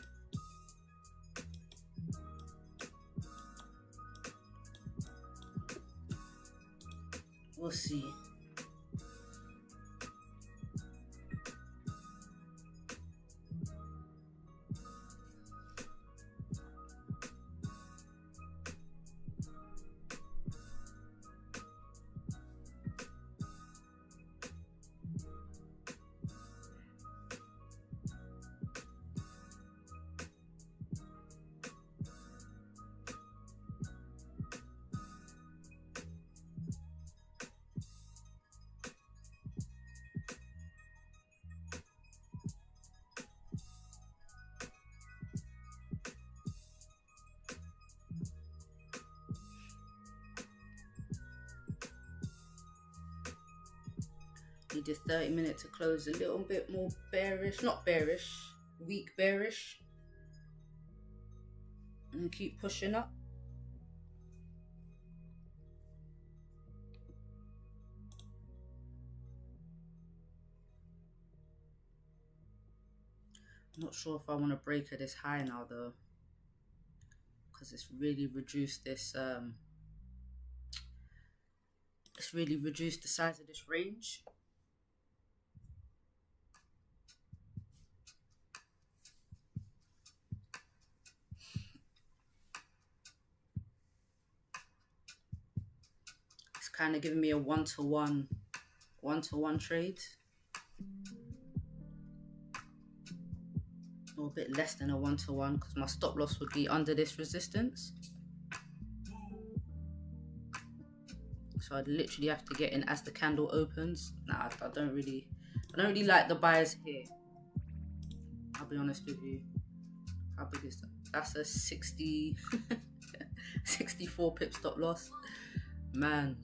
Need this 30-minute to close a little bit more bearish, not bearish, weak bearish, and keep pushing up. I'm not sure if I want to break at this high now though, because it's really reduced this it's really reduced the size of this range. It's kind of giving me a one-to-one trade, or a bit less than a one-to-one, because my stop loss would be under this resistance. So I'd literally have to get in as the candle opens. Nah, I don't really like the buyers here. I'll be honest with you. How big is that? That's a 64 pip stop loss. Man.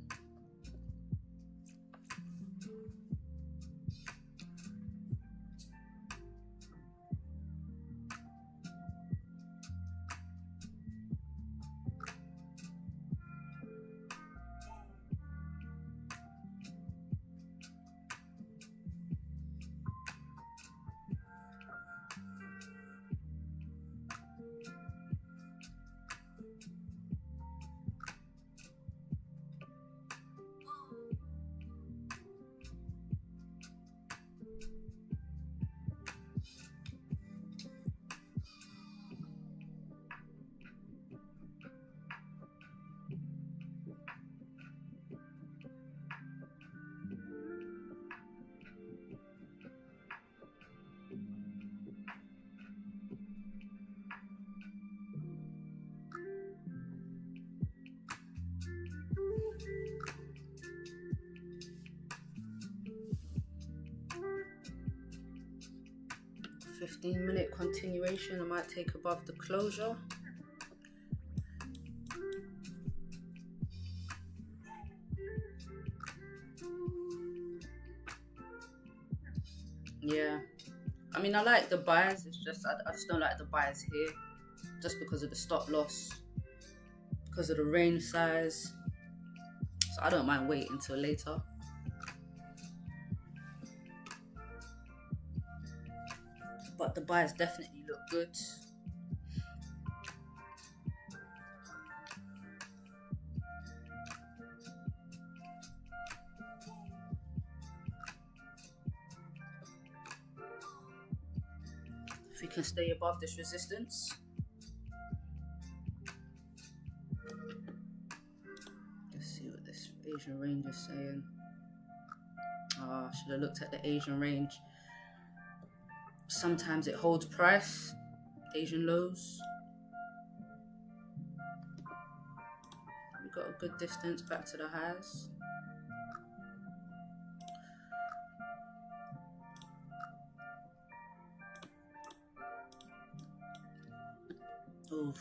15-minute continuation. I might take above the closure. Yeah, I mean, I like the buys. It's just I just don't like the buys here, just because of the stop loss, because of the range size. So I don't mind waiting until later. But the buys definitely look good. If we can stay above this resistance. Let's see what this Asian range is saying. I should have looked at the Asian range. Sometimes it holds price, Asian lows. We got a good distance back to the highs. Oof.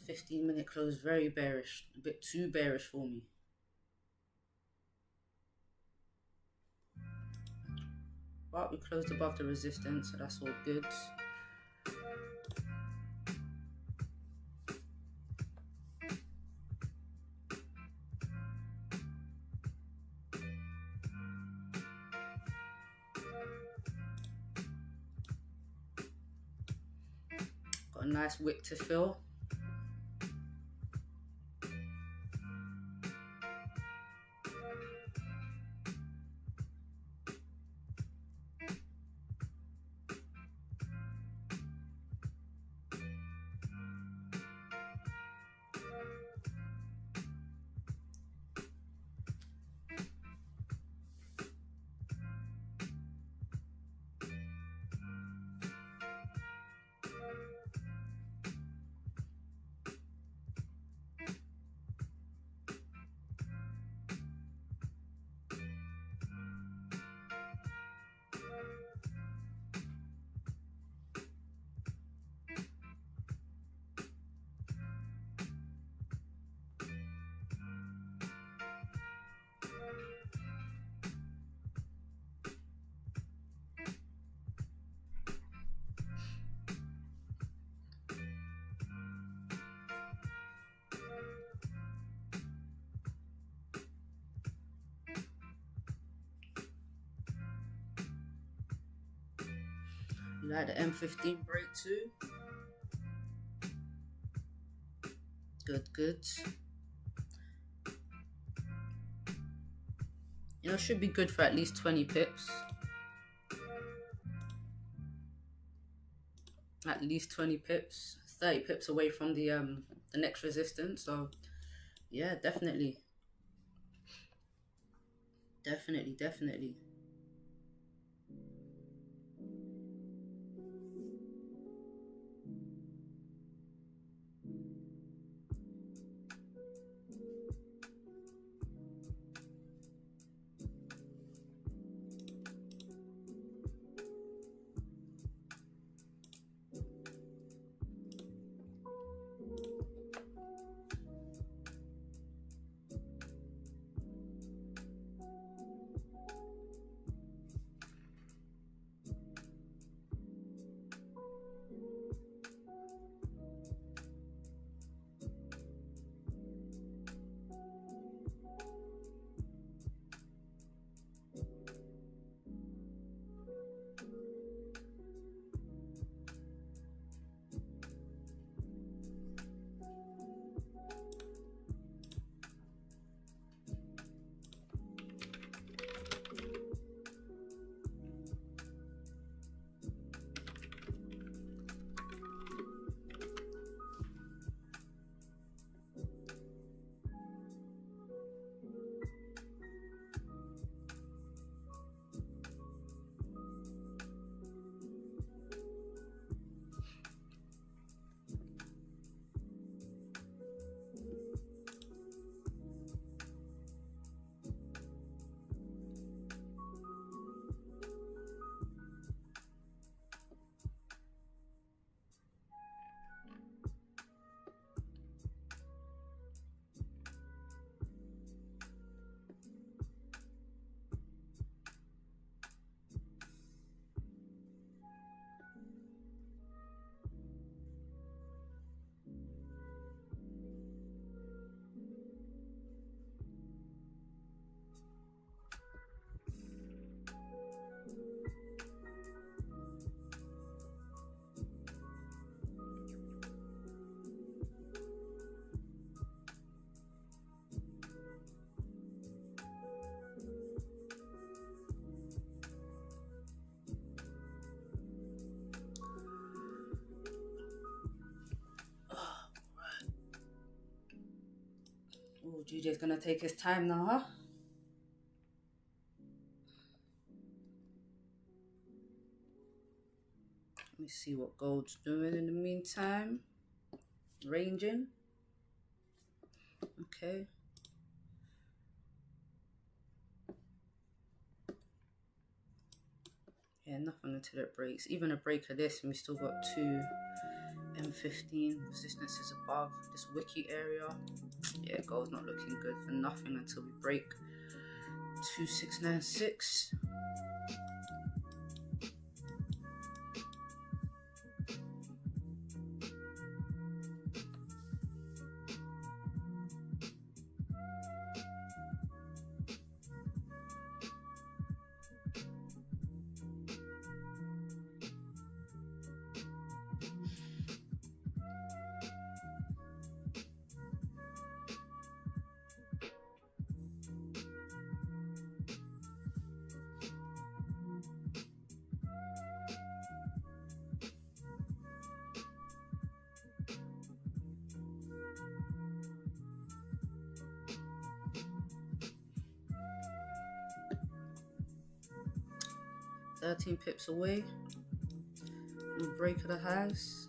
This 15-minute close, very bearish. A bit too bearish for me. But we closed above the resistance, so that's all good. Got a nice wick to fill. You like the M15 break too? Good, good. You know, should be good for at least 20 pips. At least 20 pips. 30 pips away from the next resistance. So yeah, definitely. Definitely. Oh, GJ's gonna take his time now, huh? Let me see what gold's doing in the meantime. Ranging. Okay. Yeah, nothing until it breaks. Even a break of this, and we still got 2 M15 resistance is above this wiki area. Yeah, gold's not looking good for nothing until we break 2696. $13 pips away from the break of the highs.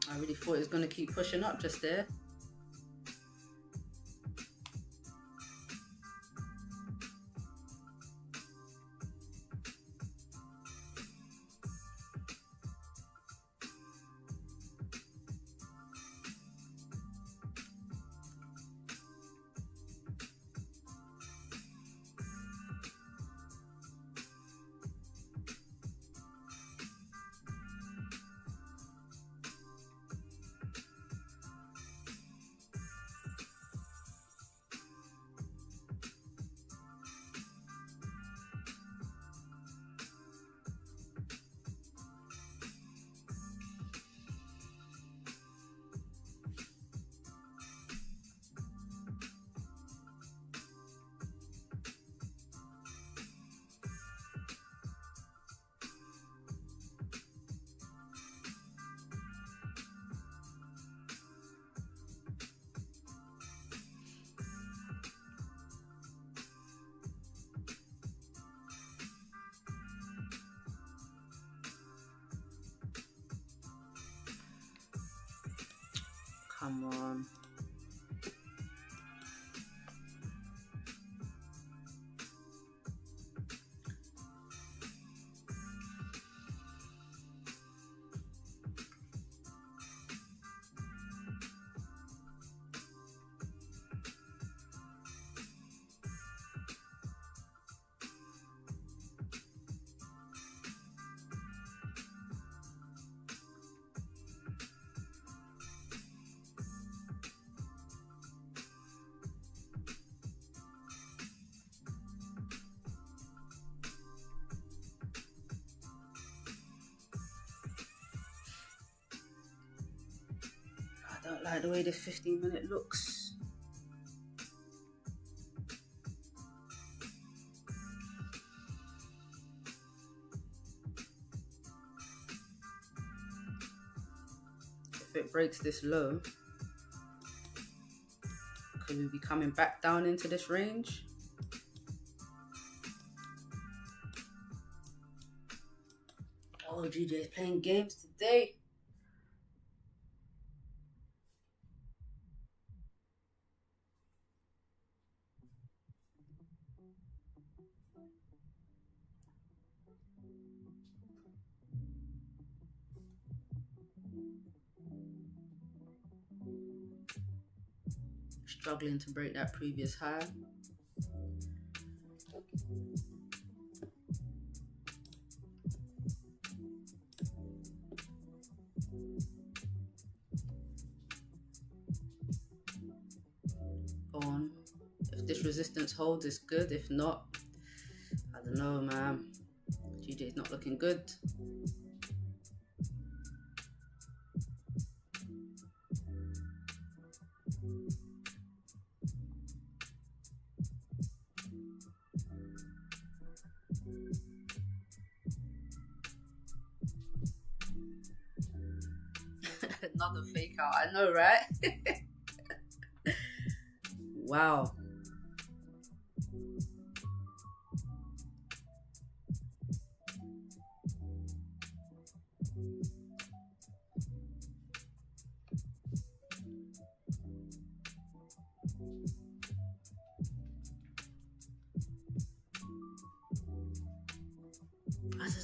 I really thought it was going to keep pushing up just there. Come on. like the way this 15-minute looks. If it breaks this low, could we be coming back down into this range? Oh, GJ is playing games today. Struggling to break that previous high. Go on. If this resistance holds, it's good. If not, I don't know, man. GJ is not looking good. Another fake out, I know, right? Wow.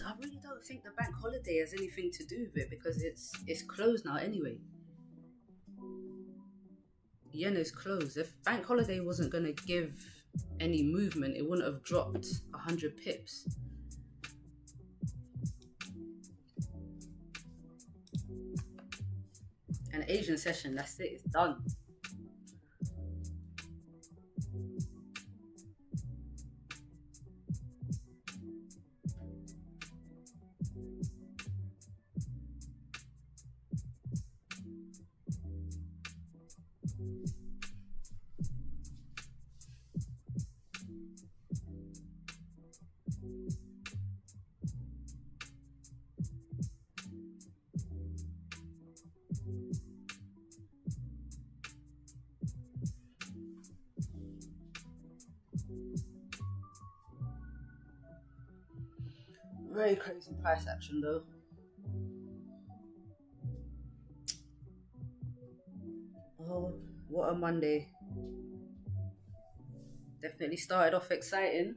I really don't think the bank holiday has anything to do with it because it's closed now anyway. Yen is closed. If bank holiday wasn't going to give any movement, it wouldn't have dropped 100 pips. An Asian session, that's it, it's done. Very crazy price action though. Oh, what a Monday. Definitely started off exciting.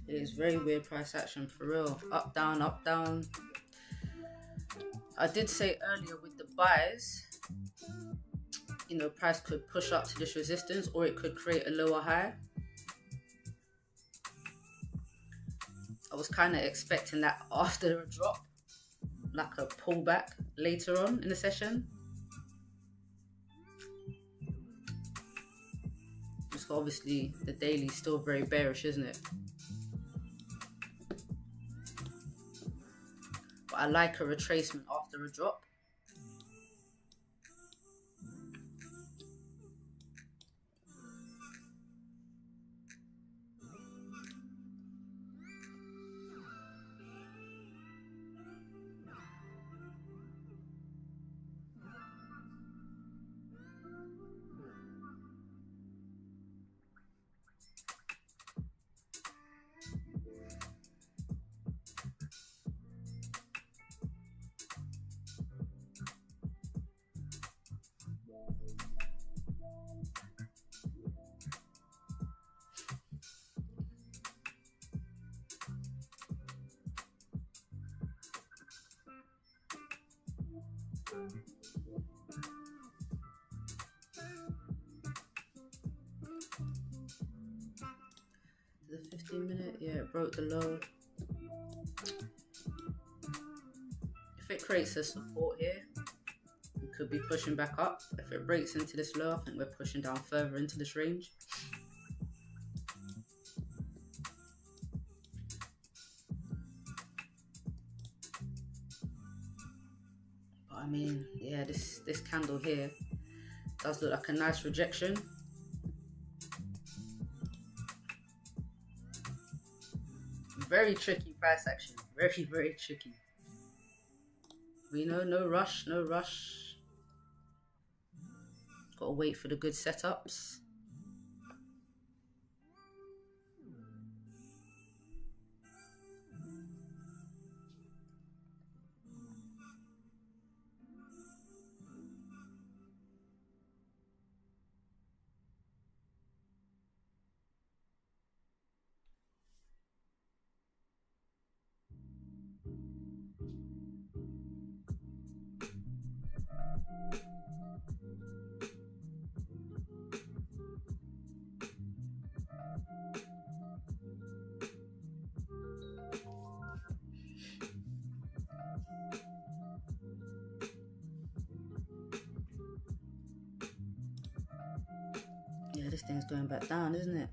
It is very weird price action for real. Up, down, up, down. I did say earlier with the buys, you know, price could push up to this resistance or it could create a lower high. I was kind of expecting that after a drop, like a pullback later on in the session. Just obviously the daily is still very bearish, isn't it? But I like a retracement after a drop. The 15-minute, yeah, it broke the low. If it creates a support here, we could be pushing back up. If it breaks into this low, I think we're pushing down further into this range. But I mean, yeah, this candle here does look like a nice rejection. Very tricky price action. Very, very tricky. We know, no rush, no rush. Gotta wait for the good setups. Yeah, this thing's going back down, isn't it?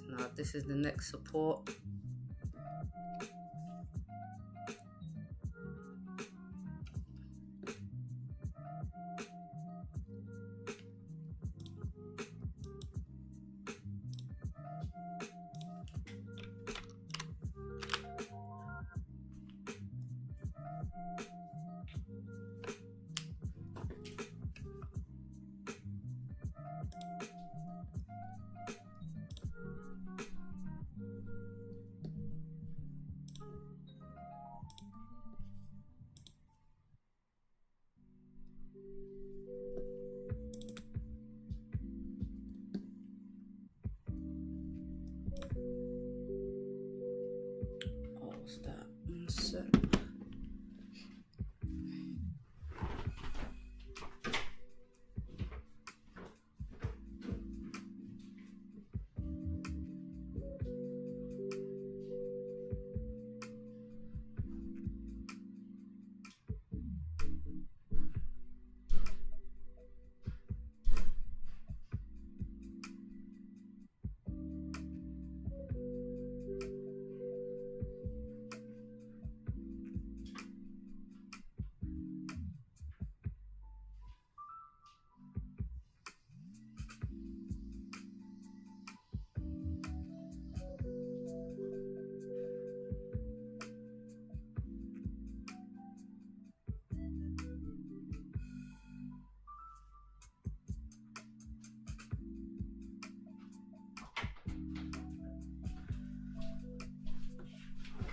Now this is the next support. Oh, what's that?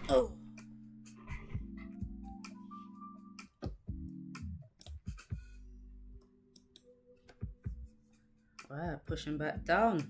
Oh. Right, pushing back down.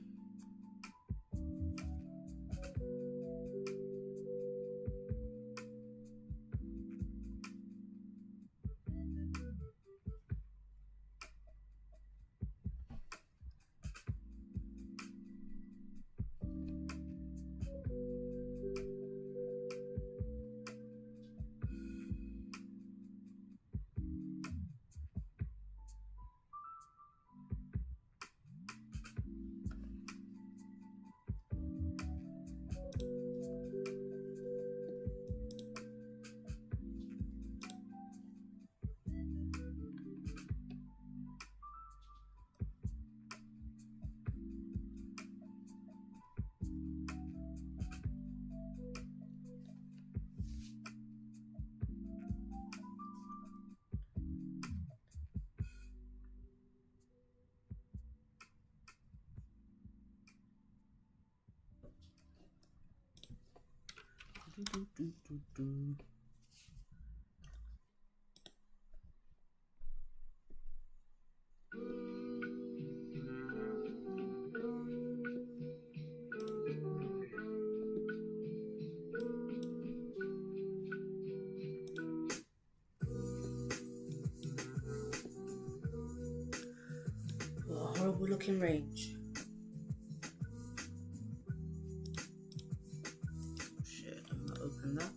What a horrible looking range. Oh shit, I'm gonna open that.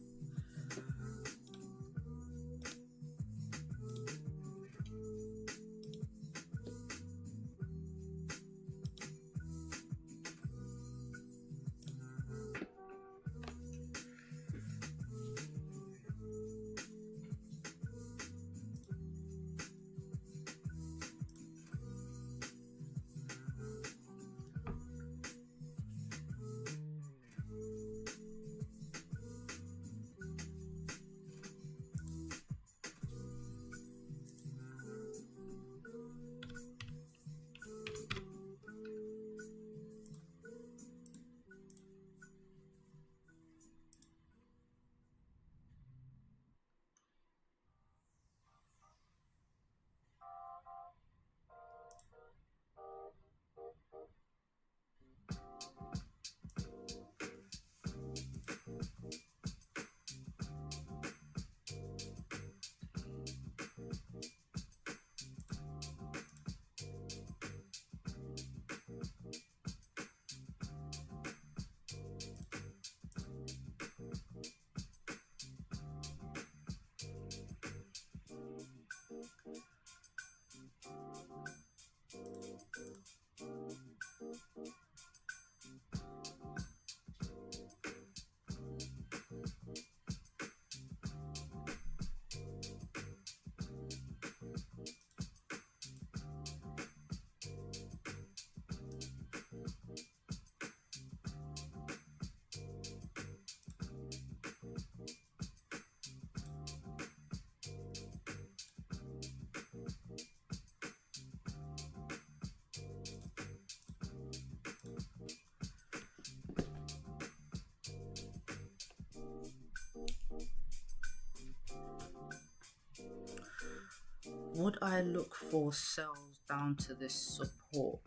Would I look for sells down to this support?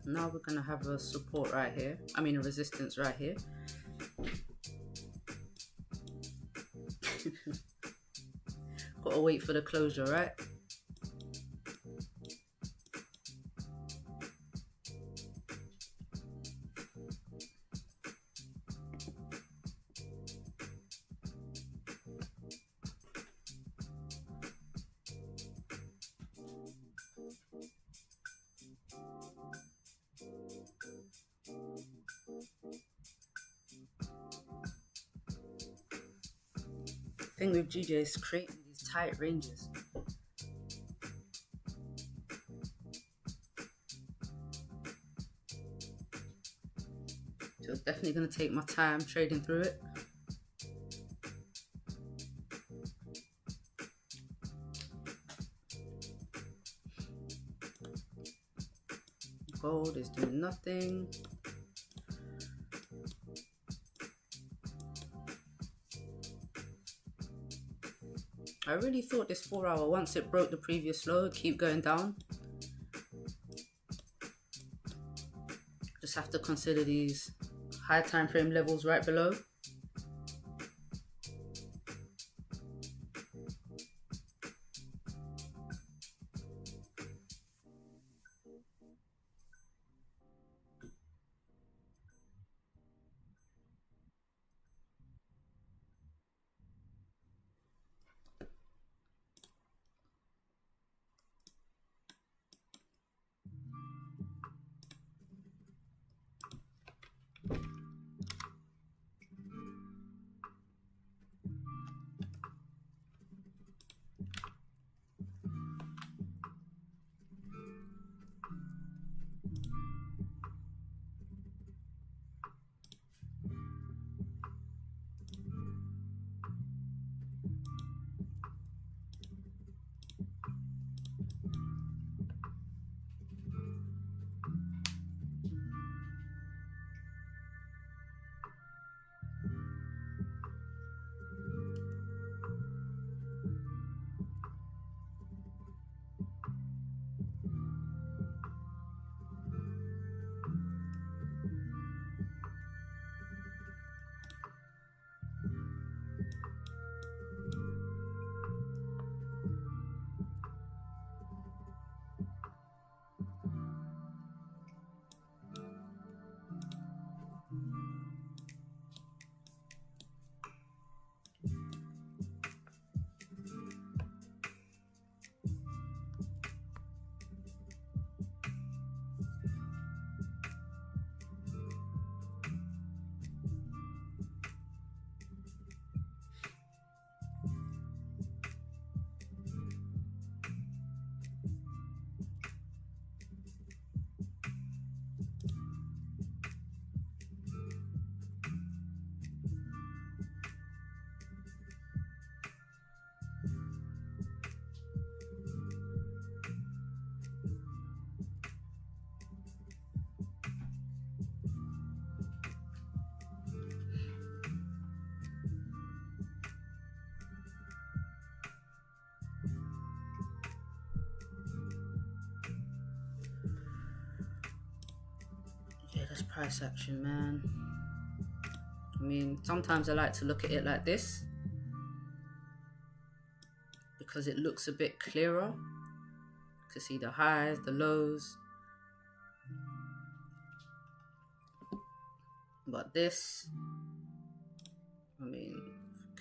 Now we're gonna have a support right here. I mean a resistance right here. Gotta wait for the closure, right? Thing with GJ is creating these tight ranges. So it's definitely going to take my time trading through it. Gold is doing nothing. I really thought this 4 hour, once it broke the previous low, it'd keep going down. Just have to consider these high time frame levels right below. Price action, man. I mean, sometimes I like to look at it like this because it looks a bit clearer. You can see the highs, the lows. But this, I mean,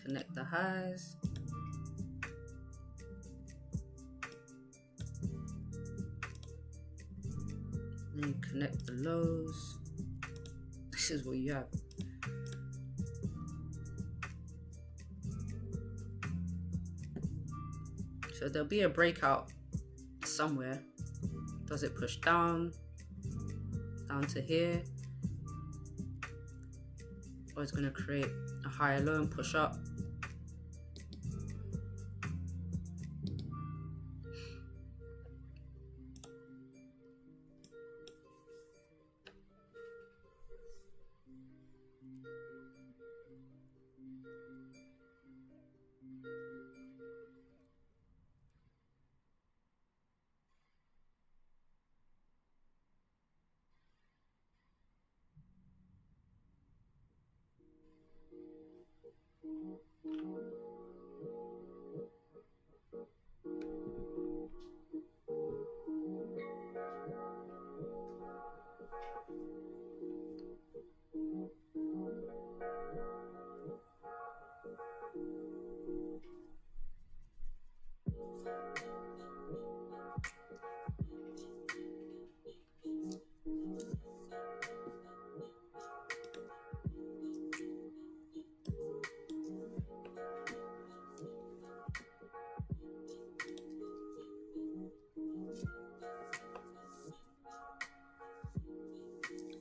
connect the highs. Then you connect the lows. This is what you have. So there'll be a breakout somewhere. Does it push down to here? Or it's going to create a higher low and push up.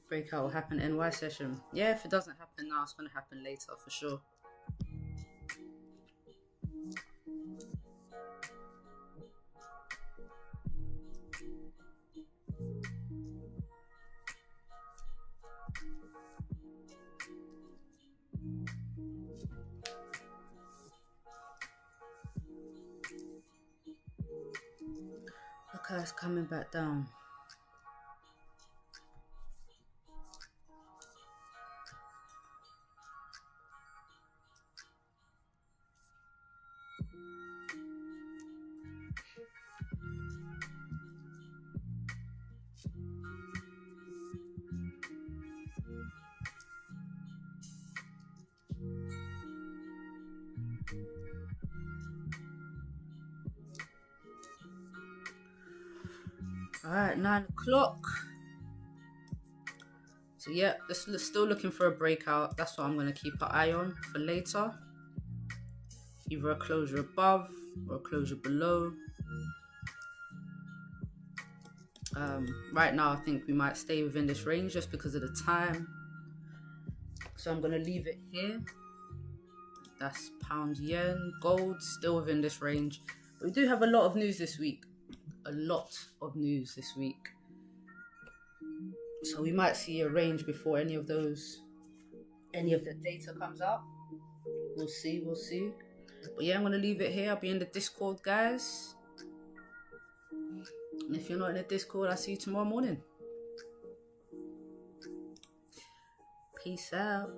Breakout will happen NY session. Yeah, if it doesn't happen now, it's going to happen later for sure. Look how it's coming back down. All right, 9 o'clock. So yeah, this is still looking for a breakout. That's what I'm going to keep an eye on for later. Either a closure above or a closure below. Right now, I think we might stay within this range just because of the time. So I'm going to leave it here. That's pound yen. Gold still within this range. But we do have a lot of news this week. A lot of news this week. So we might see a range before any of the data comes out. We'll see. But yeah, I'm going to leave it here. I'll be in the Discord, guys. And if you're not in the Discord, I'll see you tomorrow morning. Peace out.